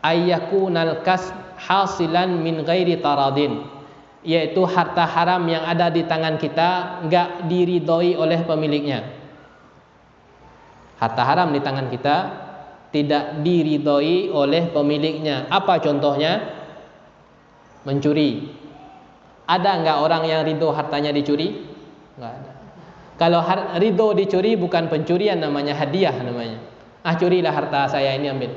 Ayyakunal kasb hasilan min ghairi taradin, yaitu harta haram yang ada di tangan kita enggak diridhoi oleh pemiliknya. Harta haram di tangan kita tidak diridhoi oleh pemiliknya. Apa contohnya? Mencuri. Ada enggak orang yang ridho hartanya dicuri? Enggak ada. Kalau ridho dicuri bukan pencurian, namanya hadiah namanya. Ah, curilah harta saya ini, ambil.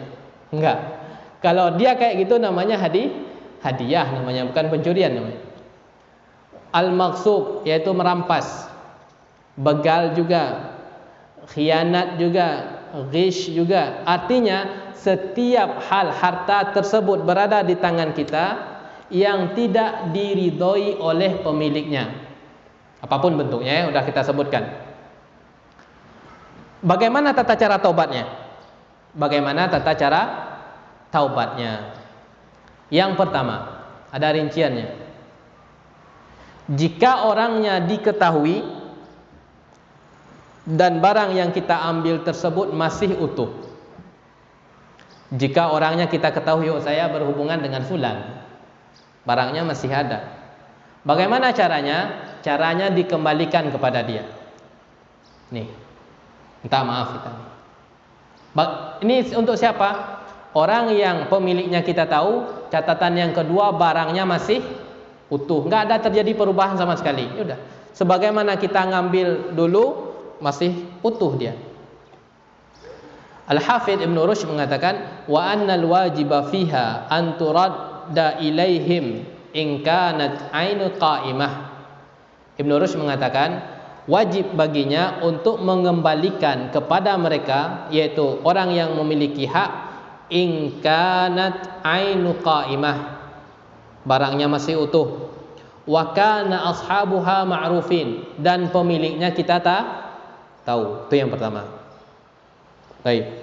Enggak. Kalau dia kayak gitu namanya hadiah namanya, bukan pencurian namanya. Al-maghsub, yaitu merampas. Begal juga, khianat juga, ghish juga. Artinya setiap hal harta tersebut berada di tangan kita yang tidak diridhoi oleh pemiliknya, apapun bentuknya, sudah kita sebutkan. Bagaimana tata cara taubatnya? Bagaimana tata cara taubatnya? Yang pertama, ada rinciannya. Jika orangnya diketahui dan barang yang kita ambil tersebut masih utuh. Jika orangnya kita ketahui, oh saya berhubungan dengan fulan, barangnya masih ada. Bagaimana caranya? Caranya dikembalikan kepada dia. Nih, minta maaf kita. Ini untuk siapa? Orang yang pemiliknya kita tahu. Catatan yang kedua, barangnya masih utuh, nggak ada terjadi perubahan sama sekali. Udah, sebagaimana kita ngambil dulu, masih utuh dia. Al-Hafidh Ibn Rushd mengatakan, wa annal wajiba fiha an turadda ilaihim in kanat ainu qa'imah. Ibn Rushd mengatakan, wajib baginya untuk mengembalikan kepada mereka, yaitu orang yang memiliki hak, in kanat ainu qa'imah, barangnya masih utuh, wa kana ashabuha ma'rufin, dan pemiliknya kita tahu. Itu yang pertama. Baik.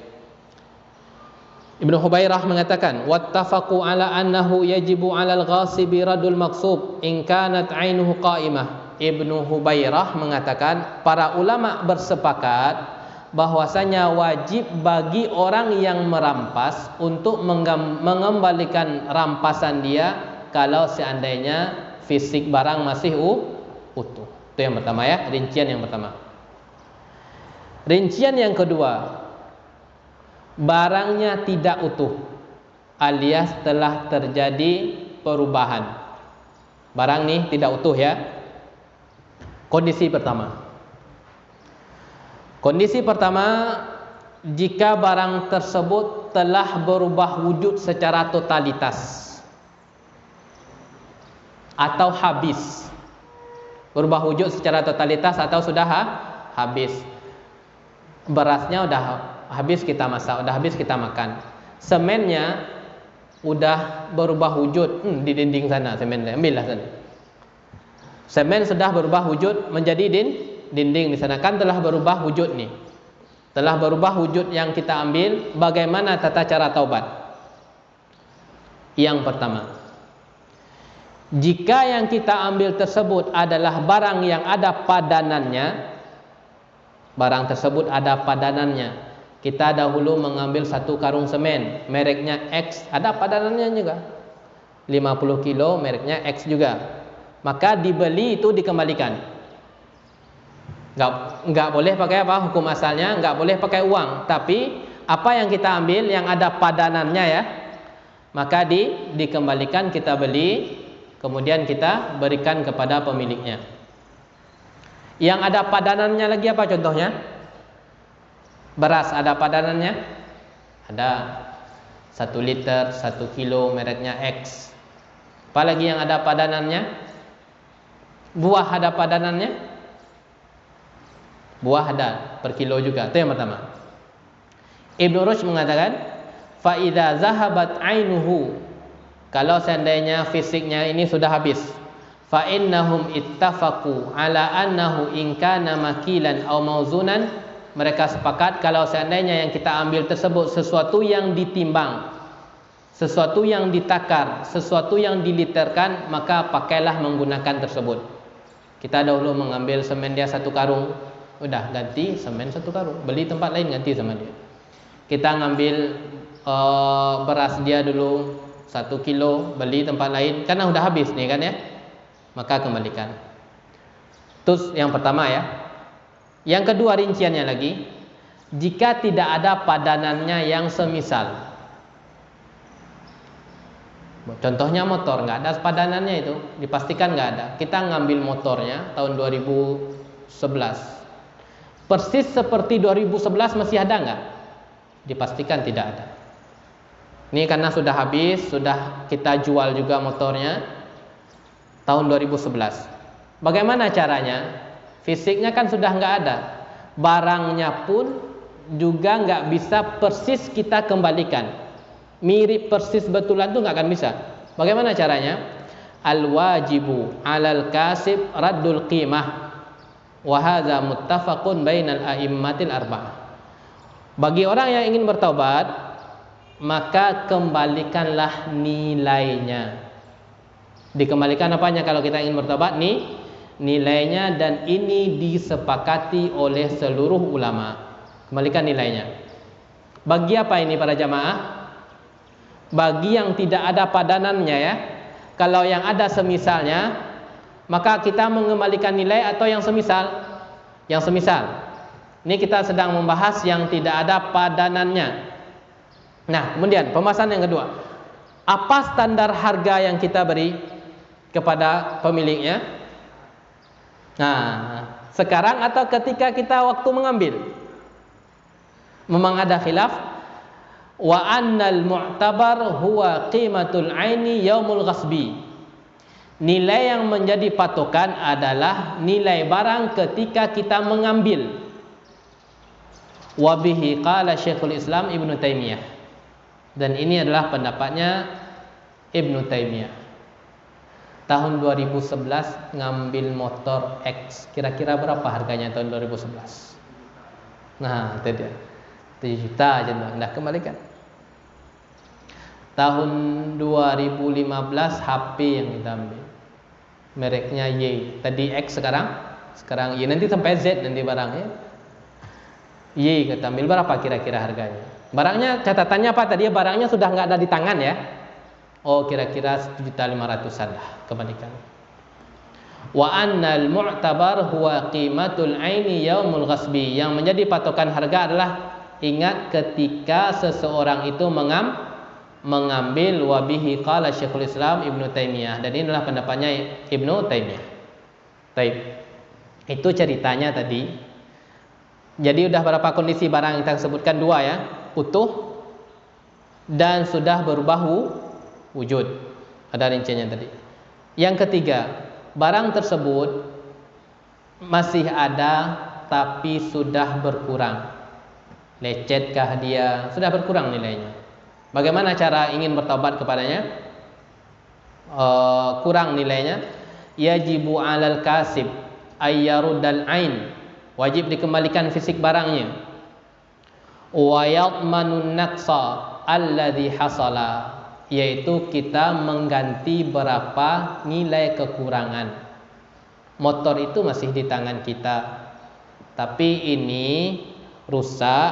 Ibnu Hubairah mengatakan, wattafaqu ala annahu yajibu 'alal ghasibi radul maqsub in kanat 'ainuhu qa'imah. Ibnu Hubairah mengatakan, para ulama bersepakat bahwasanya wajib bagi orang yang merampas untuk mengembalikan rampasan dia kalau seandainya fisik barang masih utuh. Itu yang pertama ya, rincian yang pertama. Rincian yang kedua, barangnya tidak utuh alias telah terjadi perubahan. Barang nih tidak utuh ya. Kondisi pertama. Kondisi pertama, jika barang tersebut telah berubah wujud secara totalitas atau habis. Berubah wujud secara totalitas atau sudah habis. Berasnya udah habis kita masak, udah habis kita makan. Semennya udah berubah wujud, di dinding sana semennya, ambillah sana. Semen sudah berubah wujud menjadi dinding di sana, kan telah berubah wujud nih. Telah berubah wujud yang kita ambil, bagaimana tata cara taubat? Yang pertama, jika yang kita ambil tersebut adalah barang yang ada padanannya, barang tersebut ada padanannya. Kita dahulu mengambil satu karung semen, mereknya X, ada padanannya juga. 50 kilo, mereknya X juga. Maka dibeli itu dikembalikan. Nggak boleh pakai apa? Hukum asalnya nggak boleh pakai uang. Tapi apa yang kita ambil yang ada padanannya ya, maka dikembalikan, kita beli, kemudian kita berikan kepada pemiliknya. Yang ada padanannya lagi apa contohnya? Beras ada padanannya? Ada. 1 liter, 1 kilo, mereknya X. Apalagi yang ada padanannya? Buah ada padanannya? Buah ada per kilo juga. Itu yang pertama. Ibnu Rushd mengatakan, fa idza zahabat ainuhu, kalau seandainya fisiknya ini sudah habis, fa innahum ittafaqu ala annahu in kana makilan aw mauzunan, mereka sepakat kalau seandainya yang kita ambil tersebut sesuatu yang ditimbang, sesuatu yang ditakar, sesuatu yang diliterkan, maka pakailah menggunakan tersebut. Kita dahulu mengambil semen dia 1 karung, udah ganti semen 1 karung, beli tempat lain ganti sama dia. Kita ngambil beras dia dulu 1 kilo, beli tempat lain, karena udah habis nih kan ya, maka kembalikan. Terus yang pertama ya. Yang kedua rinciannya lagi, jika tidak ada padanannya yang semisal. Contohnya motor, nggak ada padanannya itu, dipastikan nggak ada. Kita ngambil motornya tahun 2011, persis seperti 2011 masih ada nggak? Dipastikan tidak ada. Ini karena sudah habis, sudah kita jual juga motornya tahun 2011. Bagaimana caranya? Fisiknya kan sudah nggak ada, barangnya pun juga nggak bisa persis kita kembalikan. Mirip persis betulan itu nggak akan bisa. Bagaimana caranya? Al-wajibu 'alal kasib raddul qimah, wa hadza muttafaqun bainal a'immatil arba'ah. Bagi orang yang ingin bertaubat, maka kembalikanlah nilainya. Dikembalikan apanya kalau kita ingin bertaubat? nilainya, dan ini disepakati oleh seluruh ulama. Kembalikan nilainya. Bagi apa ini para jamaah? Bagi yang tidak ada padanannya ya. Kalau yang ada semisalnya, maka kita mengembalikan nilai, atau yang semisal? Yang semisal. Ini kita sedang membahas yang tidak ada padanannya. Nah, kemudian pembahasan yang kedua. Apa standar harga yang kita beri kepada pemiliknya? Nah, sekarang atau ketika kita waktu mengambil? Memang ada khilaf. Wa annal mu'tabar huwa qimatul aini yaumul ghasbi. Nilai yang menjadi patokan adalah nilai barang ketika kita mengambil. Wa bihi qala Syekhul Islam Ibnu Taimiyah. Dan ini adalah pendapatnya Ibnu Taimiyah. Tahun 2011 ngambil motor X. Kira-kira berapa harganya tahun 2011? Nah, itu dia. 7 juta aja dah kembalikan. Tahun 2015 HP yang kita ambil. Mereknya Y. Tadi X, sekarang Y, nanti sampai Z nanti barangnya. Y kita ambil, berapa kira-kira harganya? Barangnya catatannya apa tadi? Barangnya sudah nggak ada di tangan ya. Oh, kira-kira 1.500.000-an lah kembalikan. Wa annal mu'tabar huwa qimatul aini yaumul ghasbi. Yang menjadi patokan harga adalah ingat ketika seseorang itu mengambil. Wa bihi qala Syekhul Islam Ibnu Taimiyah. Dan inilah pendapatnya Ibnu Taimiyah. Baik. Itu ceritanya tadi. Jadi udah berapa kondisi barang yang kita sebutkan? 2 ya, utuh dan sudah berubah wujud. Ada rinciannya tadi. Yang ketiga, barang tersebut masih ada tapi sudah berkurang. Lecetkah dia? Sudah berkurang nilainya. Bagaimana cara ingin bertobat kepadanya? Kurang nilainya. Yajibu 'alal kasib ayyarudal ain. Wajib dikembalikan fisik barangnya. Wa yadmanun naqsa alladhi hasala, yaitu kita mengganti berapa nilai kekurangan. Motor itu masih di tangan kita, tapi ini rusak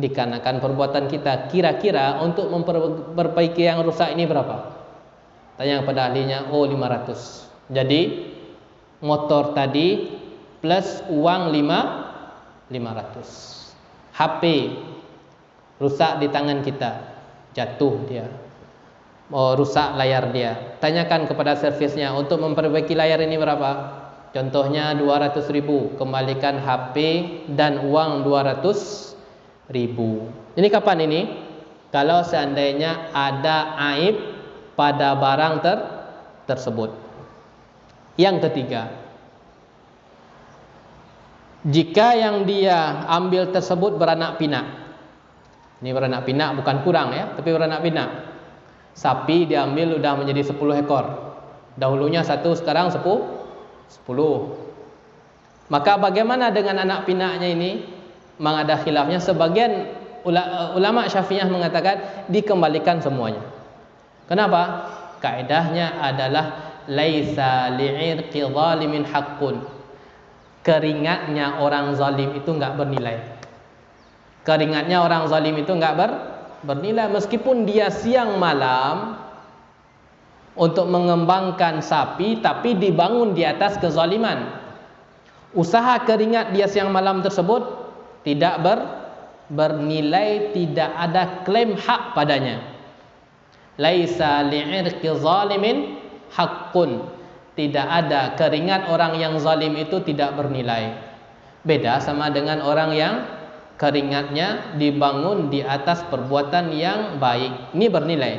dikarenakan perbuatan kita. Kira-kira untuk memperbaiki yang rusak ini berapa? Tanya kepada ahlinya. Oh, 500. Jadi motor tadi plus uang 500. HP rusak di tangan kita, jatuh dia, rusak layar dia. Tanyakan kepada servisnya, untuk memperbaiki layar ini berapa? Contohnya 200.000. Kembalikan HP dan uang 200.000. Ini kapan ini? Kalau seandainya ada aib pada barang tersebut. Yang ketiga, jika yang dia ambil tersebut beranak pinak. Ini beranak pinak, bukan kurang ya, tapi beranak pinak. Sapi diambil udah menjadi 10 ekor. Dahulunya 1, sekarang 10. Maka bagaimana dengan anak pinaknya ini? Memang ada khilafnya. Sebagian ulama Syafi'iyah mengatakan dikembalikan semuanya. Kenapa? Kaedahnya adalah laisa li'irqi zalimin haqqun. Keringatnya orang zalim itu enggak bernilai. Keringatnya orang zalim itu enggak bernilai, meskipun dia siang malam untuk mengembangkan sapi, tapi dibangun di atas kezaliman. Usaha keringat dia siang malam tersebut tidak bernilai, tidak ada klaim hak padanya. Laisa li'irqi zalimin haqqun. Tidak ada keringat orang yang zalim itu tidak bernilai. Beda sama dengan orang yang keringatnya dibangun di atas perbuatan yang baik. Ini bernilai.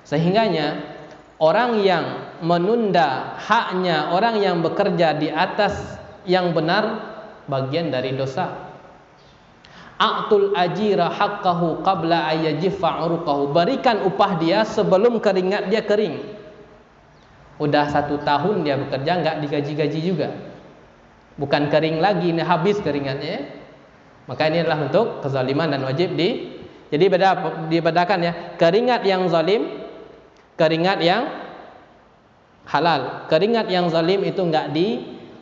Sehingganya orang yang menunda haknya orang yang bekerja di atas yang benar bagian dari dosa. A'tul ajira haqqahu qabla ayyajifa 'uruqahu. Berikan upah dia sebelum keringat dia kering. Udah 1 tahun dia bekerja nggak digaji-gaji juga, bukan kering lagi, ini habis keringatnya. Maka ini adalah bentuk kezaliman dan wajib jadi dibedakan ya, keringat yang zalim, keringat yang halal. Keringat yang zalim itu nggak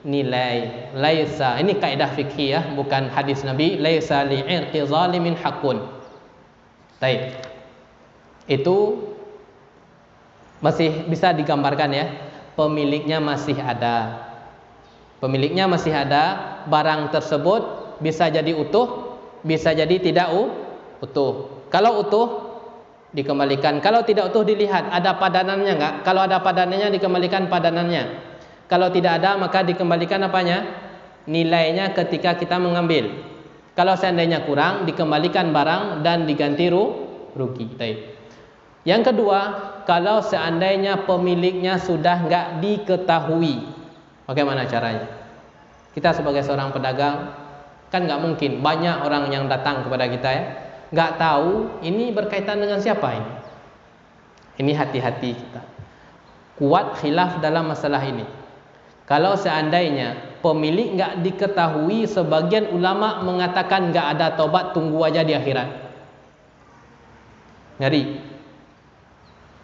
nilai. Laisa, ini kaidah fikih ya, bukan hadis Nabi. Laisa li'irqi zalimin haqqun. Baik. Itu masih bisa digambarkan ya. Pemiliknya masih ada. Pemiliknya masih ada, barang tersebut bisa jadi utuh, bisa jadi tidak utuh. Kalau utuh dikembalikan, kalau tidak utuh dilihat ada padanannya enggak. Kalau ada padanannya dikembalikan padanannya. Kalau tidak ada maka dikembalikan apanya? Nilainya ketika kita mengambil. Kalau seandainya kurang dikembalikan barang dan diganti rugi. Yang kedua, kalau seandainya pemiliknya sudah enggak diketahui, bagaimana caranya? Kita sebagai seorang pedagang kan enggak mungkin banyak orang yang datang kepada kita ya, enggak tahu ini berkaitan dengan siapa ini. Ini hati-hati kita. Kuat khilaf dalam masalah ini. Kalau seandainya pemilik enggak diketahui, sebagian ulama mengatakan enggak ada taubat, tunggu aja di akhirat. Ngeri.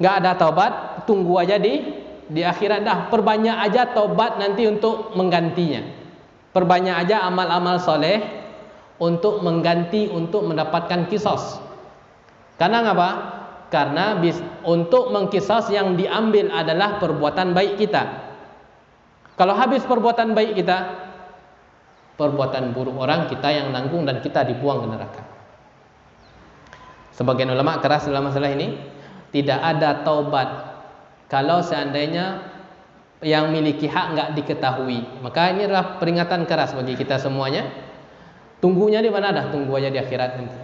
Enggak ada taubat, tunggu aja di akhirat dah. Perbanyak aja taubat nanti untuk menggantinya. Perbanyak aja amal-amal soleh untuk mengganti, untuk mendapatkan kisos. Karena apa? Karena untuk mengkisos yang diambil adalah perbuatan baik kita. Kalau habis perbuatan baik kita, perbuatan buruk orang kita yang nanggung dan kita dibuang ke neraka. Sebagian ulama keras dalam masalah ini. Tidak ada taubat kalau seandainya yang miliki hak enggak diketahui. Maka ini adalah peringatan keras bagi kita semuanya. Tunggunya di mana dah? Tunggu aja di akhirat nanti.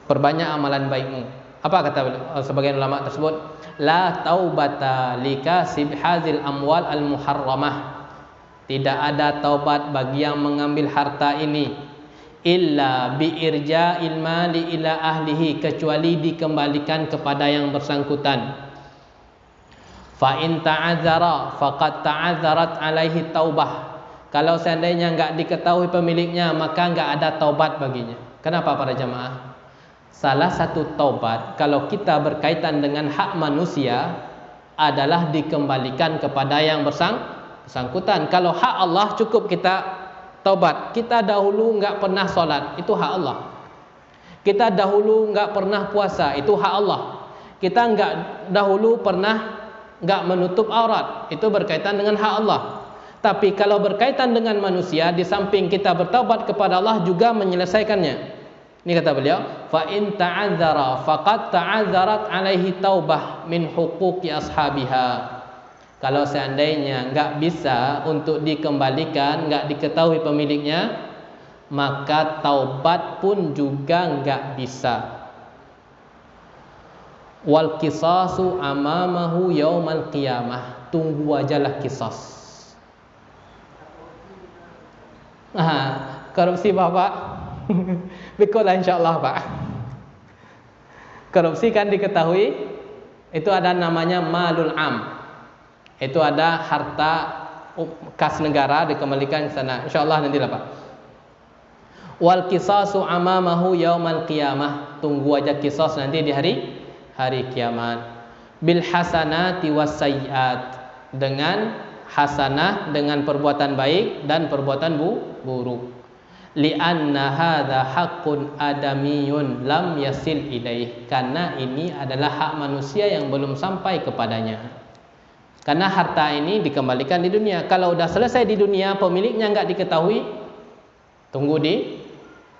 Perbanyak amalan baikmu. Apa kata sebagian ulama tersebut? La taubata likasib hazil amwal al muharramah. Tidak ada taubat bagi yang mengambil harta ini illa bi irja'il mali ila ahlihi, kecuali dikembalikan kepada yang bersangkutan. Fa in ta'adzara faqad ta'adzarat alaihi taubah. Kalau seandainya enggak diketahui pemiliknya, maka enggak ada taubat baginya. Kenapa para jamaah? Salah satu taubat kalau kita berkaitan dengan hak manusia adalah dikembalikan kepada yang bersangkutan. Kalau hak Allah cukup kita taubat. Kita dahulu enggak pernah solat, itu hak Allah. Kita dahulu enggak pernah puasa, itu hak Allah. Kita enggak dahulu pernah enggak menutup aurat, itu berkaitan dengan hak Allah. Tapi kalau berkaitan dengan manusia, di samping kita bertaubat kepada Allah juga menyelesaikannya. Ini kata beliau, fa in ta'adzara faqad ta'adzarat alaihi taubah min huquqi ashabiha. Kalau seandainya enggak bisa untuk dikembalikan, enggak diketahui pemiliknya, maka taubat pun juga enggak bisa. Wal qisasu amamahu yaumal qiyamah. Tunggu ajalah qisas. Korupsi Bapak. Bikolah insyaallah Pak. Korupsi kan diketahui itu ada namanya malul am. Itu ada harta kas negara dikembalikan ke sana. Insyaallah nantilah Pak. Wal qisasu amamahu yaumal qiyamah. Tunggu aja qisas nanti di hari kiamat. Bil hasanati was sayyiat, dengan hasanah, dengan perbuatan baik dan perbuatan buruk. Li anna hadza haqqun adamiyun lam yasil ilaih, karena ini adalah hak manusia yang belum sampai kepadanya. Karena harta ini dikembalikan di dunia. Kalau sudah selesai di dunia, pemiliknya enggak diketahui, tunggu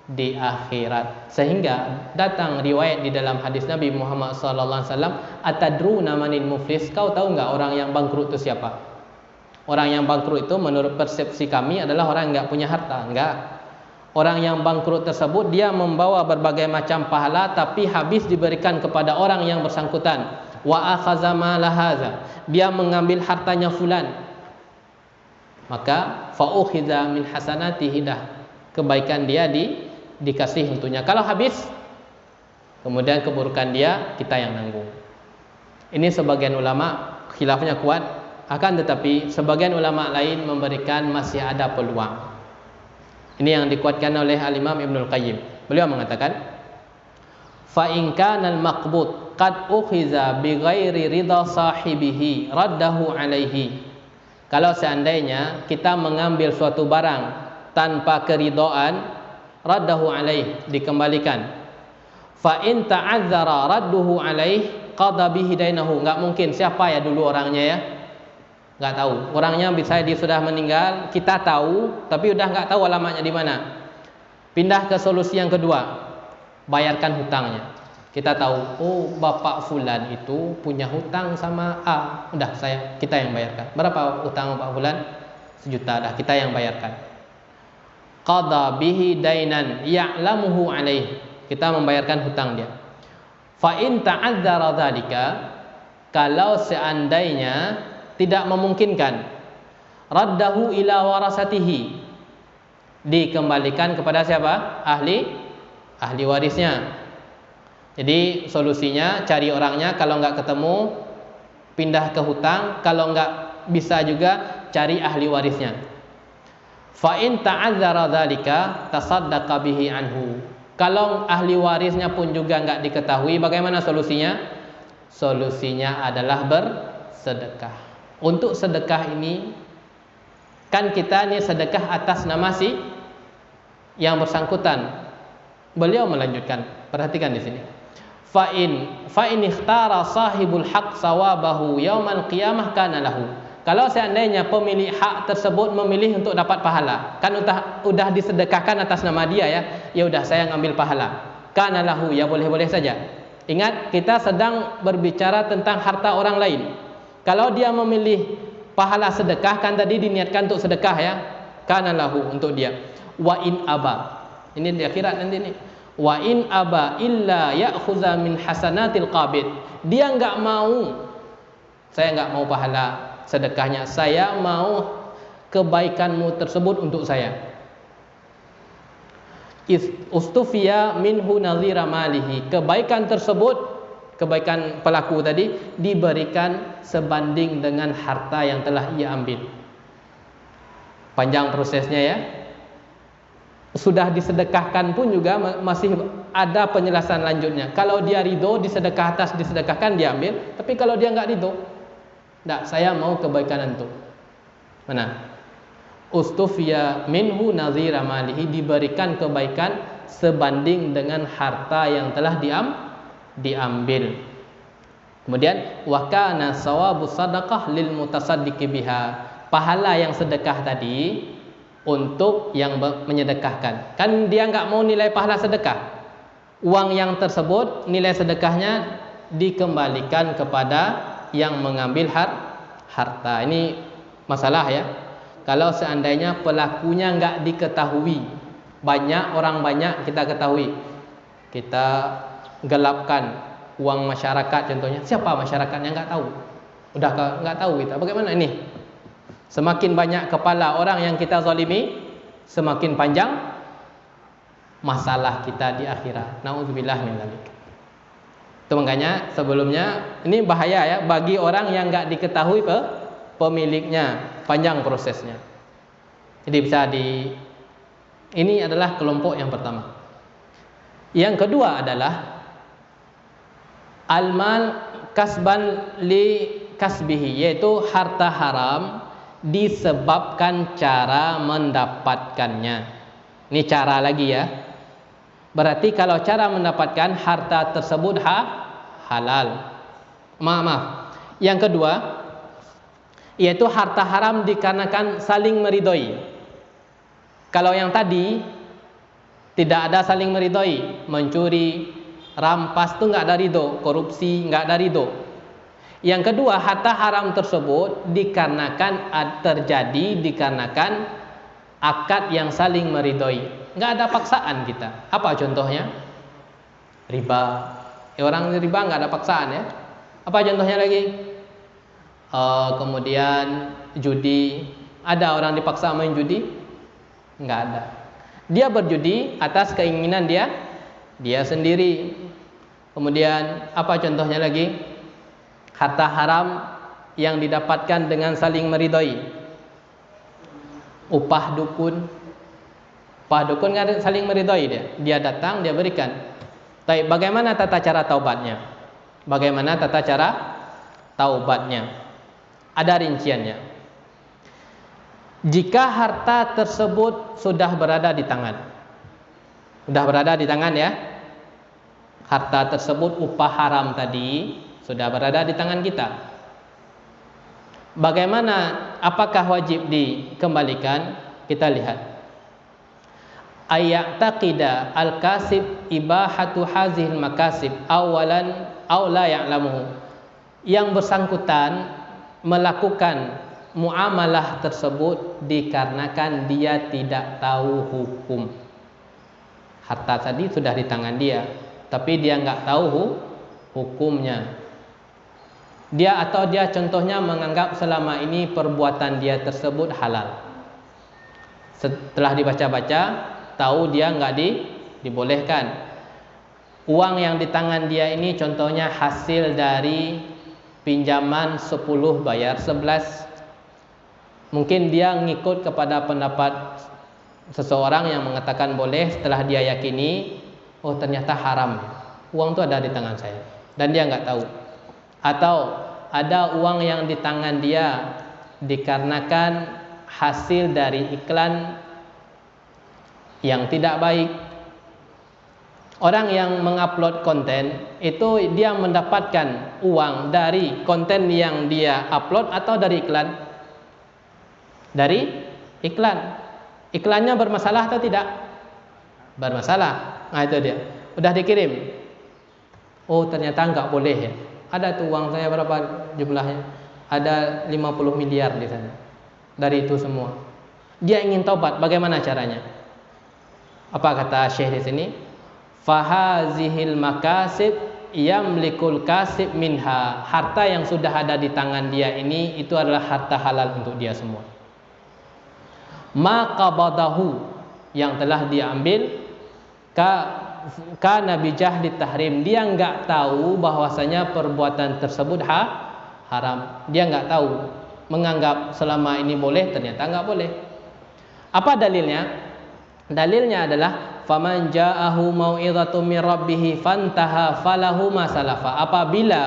di akhirat. Sehingga datang riwayat di dalam hadis Nabi Muhammad sallallahu alaihi wasallam, atadruna manil muflis? Kau tahu enggak orang yang bangkrut itu siapa? Orang yang bangkrut itu menurut persepsi kami adalah orang yang enggak punya harta. Enggak. Orang yang bangkrut tersebut dia membawa berbagai macam pahala tapi habis diberikan kepada orang yang bersangkutan. Wa akhadha mala hadza, dia mengambil hartanya fulan. Maka fa ukhidha min hasanatihi, dah kebaikan dia dikasih untuknya. Kalau habis, kemudian keburukan dia kita yang nanggung. Ini sebagian ulama khilafnya kuat, akan tetapi sebagian ulama lain memberikan masih ada peluang. Ini yang dikuatkan oleh Al-Imam Ibnul Qayyim. Beliau mengatakan, fa in kana al-maqbud qad ukhiza bi ghairi ridha sahibihi raddahu alaihi. Kalau seandainya kita mengambil suatu barang tanpa keridhaan, raddahu alaih, dikembalikan. Fa in ta'adzara radduhu alaih qada bihi dainahu. Enggak mungkin, siapa ya dulu orangnya ya? Enggak tahu. Orangnya bisa dia sudah meninggal, kita tahu, tapi udah enggak tahu alamatnya di mana. Pindah ke solusi yang kedua, bayarkan hutangnya. Kita tahu, oh Bapak Fulan itu punya hutang sama A. Udah kita yang bayarkan. Berapa hutang Bapak Fulan? 1 juta, dah kita yang bayarkan. Qada bihi dainan ya'lamuhu alaih. Kita membayarkan hutang dia. Fa in ta'adzara dzalika, kalau seandainya tidak memungkinkan, raddahu ila warasatihi, dikembalikan kepada siapa? Ahli warisnya. Jadi solusinya cari orangnya, kalau enggak ketemu pindah ke hutang, kalau enggak bisa juga cari ahli warisnya. Fa in ta'adzara dzalika tasaddaqa bihi anhu. Kalau ahli warisnya pun juga enggak diketahui, bagaimana solusinya? Solusinya adalah bersedekah. Untuk sedekah ini kan kita ini sedekah atas nama si yang bersangkutan. Beliau melanjutkan, perhatikan di sini. Fa in ikhtara sahibul haq sawabahu yaumal qiyamah kana lahu. Kalau seandainya pemilik hak tersebut memilih untuk dapat pahala, kan udah disedekahkan atas nama dia ya. Ya udah saya ngambil pahala. Kana lahu, ya boleh-boleh saja. Ingat, kita sedang berbicara tentang harta orang lain. Kalau dia memilih pahala sedekah, kan tadi diniatkan untuk sedekah ya. Kana lahu, untuk dia. Wa in aba. Ini di akhirat nanti nih. Wa in aba illa ya'khudha min hasanatil qabid. Dia enggak mau, saya enggak mau pahala sedekahnya, saya mau kebaikanmu tersebut untuk saya. Ustufiya minhu nadhira malihi. Kebaikan tersebut, kebaikan pelaku tadi diberikan sebanding dengan harta yang telah ia ambil. Panjang prosesnya ya. Sudah disedekahkan pun juga masih ada penjelasan lanjutnya. Kalau dia ridho, disedekah atas disedekahkan, dia ambil. Tapi kalau dia enggak ridho, enggak, saya mau kebaikan itu. Mana? Ustufiya minhu nazira malihi, diberikan kebaikan sebanding dengan harta yang telah diambil. Kemudian wa kana sawabu sadaqah lil mutasaddiqi biha. Pahala yang sedekah tadi untuk yang menyedekahkan. Kan dia enggak mau nilai pahala sedekah. Uang yang tersebut, nilai sedekahnya dikembalikan kepada yang mengambil harta. Ini masalah ya. Kalau seandainya pelakunya enggak diketahui, orang banyak kita ketahui, kita gelapkan uang masyarakat contohnya. Siapa masyarakatnya enggak tahu. Udah enggak tahu kita. Bagaimana ini? Semakin banyak kepala orang yang kita zalimi, semakin panjang masalah kita di akhirat. Nauzubillah min dzalik. Itu makanya sebelumnya ini bahaya ya bagi orang yang enggak diketahui pemiliknya, panjang prosesnya. Jadi ini adalah kelompok yang pertama. Yang kedua adalah al-mal kasban li kasbihi, yaitu harta haram disebabkan cara mendapatkannya. Ini cara lagi ya. Berarti kalau cara mendapatkan harta tersebut halal. Maaf. Yang kedua, yaitu harta haram dikarenakan saling meridhoi. Kalau yang tadi tidak ada saling meridhoi, mencuri, rampas itu enggak ada ridho, korupsi enggak ada ridho. Yang kedua, harta haram tersebut terjadi dikarenakan akad yang saling meridhoi. Enggak ada paksaan kita. Apa contohnya? Riba. Orang riba enggak ada paksaan ya. Apa contohnya lagi? Kemudian judi. Ada orang dipaksa main judi? Enggak ada. Dia berjudi atas keinginan dia sendiri. Kemudian apa contohnya lagi? Harta haram yang didapatkan dengan saling meridhoi. Upah dukun kan saling meridhoi dia. Dia datang, dia berikan. Tapi bagaimana tata cara taubatnya? Bagaimana tata cara taubatnya? Ada rinciannya. Jika harta tersebut sudah berada di tangan, sudah berada di tangan ya, harta tersebut upah haram tadi sudah berada di tangan kita. Bagaimana, apakah wajib dikembalikan? Kita lihat. Ayyaqtaqida al-kasib ibahatu hazil makasib awalan aw la ya'lamuhu. Yang bersangkutan melakukan muamalah tersebut dikarenakan dia tidak tahu hukum. Harta tadi sudah di tangan dia, tapi dia nggak tahu hukumnya. Dia contohnya menganggap selama ini perbuatan dia tersebut halal. Setelah dibaca-baca, tahu dia nggak dibolehkan. Uang yang di tangan dia ini contohnya hasil dari pinjaman 10 bayar 11. Mungkin dia ngikut kepada pendapat seseorang yang mengatakan boleh, setelah dia yakini, oh ternyata haram, uang itu ada di tangan saya, dan dia nggak tahu. Atau ada uang yang di tangan dia dikarenakan hasil dari iklan yang tidak baik. Orang yang mengupload konten itu dia mendapatkan uang dari konten yang dia upload atau dari iklan? Dari iklan. Iklannya bermasalah atau tidak? Bermasalah. Nah itu dia. Udah dikirim. Oh ternyata nggak boleh ya. Ada tuh uang saya berapa jumlahnya? Ada 50 miliar di sana. Dari itu semua. Dia ingin taubat. Bagaimana caranya? Apa kata Syekh di sini? Fahazihil makasib yamlikul kasib minha. Harta yang sudah ada di tangan dia ini itu adalah harta halal untuk dia semua. Maqabadahu, yang telah diambil ka nabi jahli tahrim, dia enggak tahu bahwasanya perbuatan tersebut haram. Dia enggak tahu, menganggap selama ini boleh, ternyata enggak boleh. Apa dalilnya? Dalilnya adalah faman ja'ahu mau'izatun min rabbih fantaha falahu ma salafa. Apabila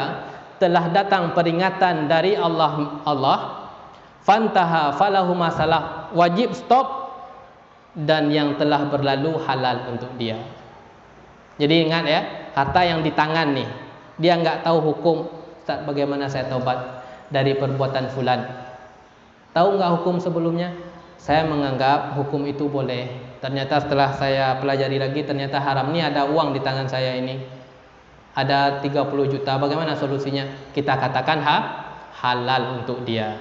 telah datang peringatan dari Allah, fantaha falahu ma salaf, wajib stop, dan yang telah berlalu halal untuk dia. Jadi ingat ya, harta yang di tangan nih, dia nggak tahu hukum. Ustaz, bagaimana saya taubat dari perbuatan fulan? Tahu nggak hukum sebelumnya? Saya menganggap hukum itu boleh. Ternyata setelah saya pelajari lagi, ternyata haram. Nih ada uang di tangan saya ini, ada 30 juta. Bagaimana solusinya? Kita katakan halal untuk dia.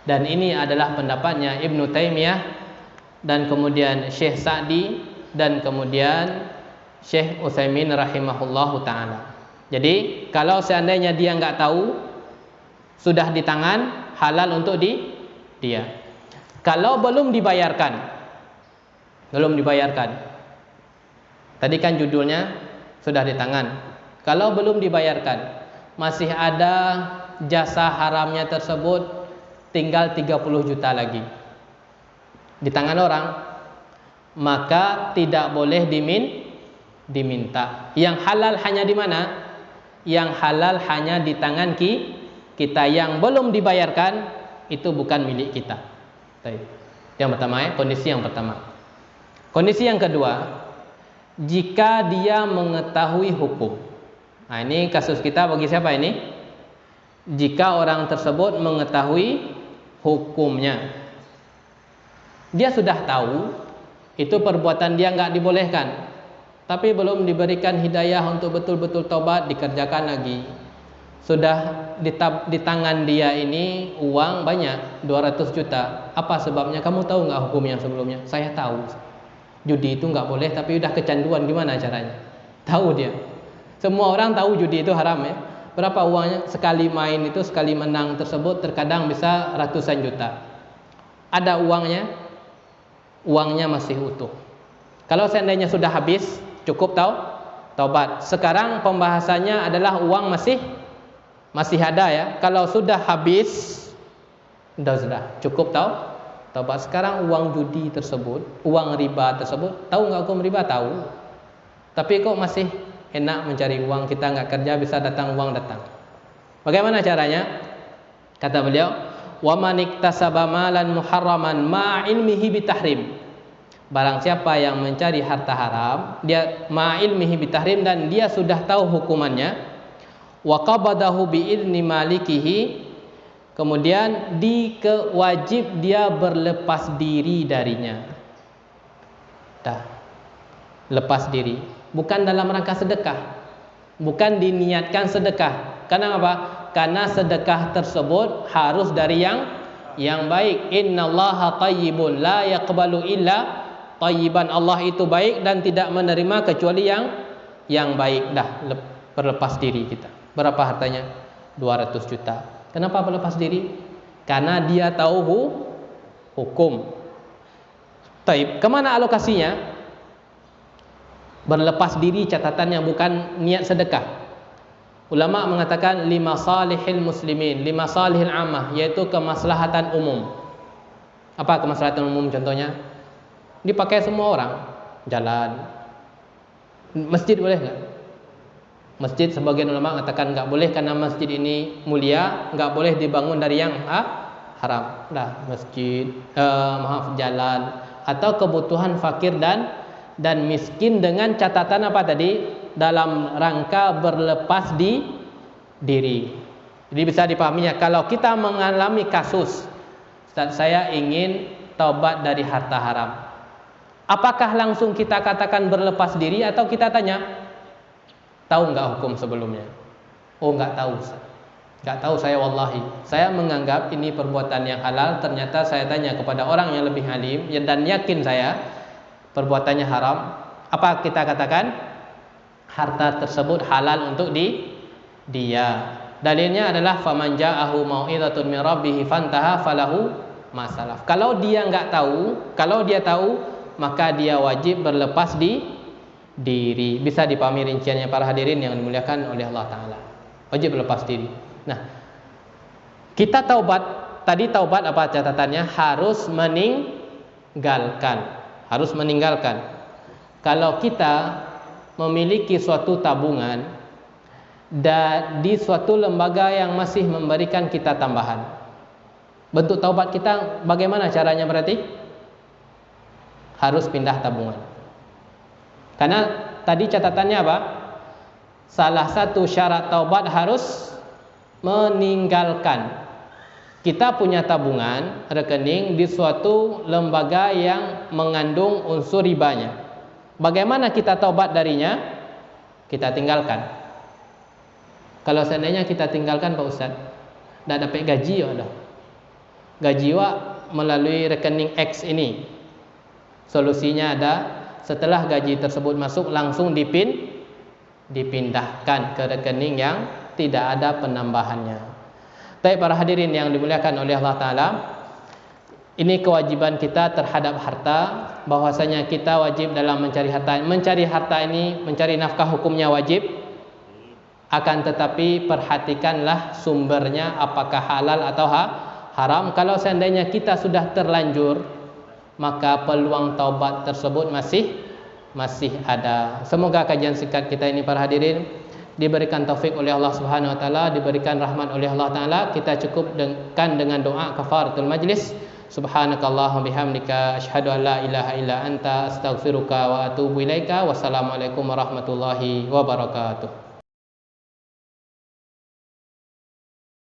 Dan ini adalah pendapatnya Ibnu Taimiyah, dan kemudian Syekh Sa'di, dan kemudian Syekh Utsaimin rahimahullahu ta'ala. Jadi kalau seandainya dia nggak tahu, sudah di tangan, halal untuk dia. Kalau belum dibayarkan, tadi kan judulnya sudah di tangan. Kalau belum dibayarkan, masih ada jasa haramnya tersebut, tinggal 30 juta lagi di tangan orang, maka tidak boleh diminta. Yang halal hanya di mana? Yang halal hanya di tangan kita. Yang belum dibayarkan itu bukan milik kita. Yang pertama ya, kondisi yang pertama. Kondisi yang kedua, jika dia mengetahui hukum. Nah ini kasus kita bagi siapa ini? Jika orang tersebut mengetahui hukumnya, dia sudah tahu itu perbuatan dia nggak dibolehkan, tapi belum diberikan hidayah untuk betul-betul taubat, dikerjakan lagi. Sudah di tangan dia ini uang banyak, 200 juta. Apa sebabnya? Kamu tahu nggak hukumnya sebelumnya? Saya tahu. Judi itu nggak boleh, tapi udah kecanduan, gimana caranya? Tahu dia. Semua orang tahu judi itu haram ya. Berapa uangnya? Sekali main itu, sekali menang tersebut terkadang bisa ratusan juta. Ada uangnya, uangnya masih utuh. Kalau seandainya sudah habis, cukup taubat. Sekarang pembahasannya adalah uang masih ada ya. Kalau sudah habis, sudah cukup taubat. Sekarang uang judi tersebut, uang riba tersebut, tahu nggak hukum riba? Tahu. Tapi kok masih enak mencari uang, kita nggak kerja bisa datang uang datang. Bagaimana caranya? Kata beliau, Wa man iktasaba malan muharraman ma ilmihi bitahrim. Barang siapa yang mencari harta haram, dia ma ilmihi bitahrim, dan dia sudah tahu hukumannya, wa qabadahu bi idni malikihi, kemudian wajib dia berlepas diri darinya. Dah, lepas diri, bukan dalam rangka sedekah, bukan diniatkan sedekah. Karena apa? Karena sedekah tersebut harus dari yang baik. Innallaha thayyibun la yaqbalu illa thayyiban. Allah itu baik dan tidak menerima kecuali yang baik. Dah, berlepas diri kita. Berapa hartanya? 200 juta. Kenapa berlepas diri? Karena dia tahu hukum. Taib, kemana alokasinya? Berlepas diri catatannya bukan niat sedekah. Ulama mengatakan lima salihil muslimin, lima salihil ammah, yaitu kemaslahatan umum. Apa kemaslahatan umum contohnya? Dipakai semua orang. Jalan. Masjid boleh nggak? Masjid sebagian ulama mengatakan nggak boleh karena masjid ini mulia, nggak boleh dibangun dari yang haram. Nah, masjid, jalan, atau kebutuhan fakir dan miskin dengan catatan apa tadi? Dalam rangka berlepas diri. Jadi bisa dipahaminya, kalau kita mengalami kasus, Ustaz, saya ingin taubat dari harta haram, apakah langsung kita katakan berlepas diri atau kita tanya, tahu nggak hukum sebelumnya? Oh, nggak tahu, Ustaz. Nggak tahu saya, wallahi. Saya menganggap ini perbuatan yang halal, ternyata saya tanya kepada orang yang lebih alim dan yakin saya perbuatannya haram. Apa kita katakan? Harta tersebut halal untuk dia. Dalilnya adalah faman ja'ahu mau'izatun min rabbih fantaha falahu ma salaf. Kalau dia nggak tahu, kalau dia tahu, maka dia wajib berlepas diri. Bisa dipahami rinciannya para hadirin yang dimuliakan oleh Allah Ta'ala. Wajib berlepas diri. Nah, kita taubat, tadi taubat apa catatannya? Harus meninggalkan. Harus meninggalkan. Kalau kita memiliki suatu tabungan dan di suatu lembaga yang masih memberikan kita tambahan, bentuk taubat kita bagaimana caranya? Berarti harus pindah tabungan. Karena tadi catatannya apa? Salah satu syarat taubat harus meninggalkan. Kita punya tabungan, rekening di suatu lembaga yang mengandung unsur ribanya. Bagaimana kita taubat darinya? Kita tinggalkan. Kalau seandainya kita tinggalkan, Pak Ustaz, tidak dapat gaji ya dah. Gaji melalui rekening X ini. Solusinya ada, setelah gaji tersebut masuk langsung dipindahkan ke rekening yang tidak ada penambahannya. Baik para hadirin yang dimuliakan oleh Allah Ta'ala, ini kewajiban kita terhadap harta, bahwasanya kita wajib dalam mencari harta. Mencari harta ini, mencari nafkah hukumnya wajib. Akan tetapi perhatikanlah sumbernya, apakah halal atau haram. Kalau seandainya kita sudah terlanjur, maka peluang taubat tersebut masih ada. Semoga kajian singkat kita ini para hadirin diberikan taufik oleh Allah Subhanahu wa taala, diberikan rahmat oleh Allah Taala. Kita cukupkan dengan doa kafaratul majlis. Subhanakallahumma bihamdika asyhadu an la ilaha illa anta astaghfiruka wa atubu ilaika. Wassalamualaikum warahmatullahi wabarakatuh.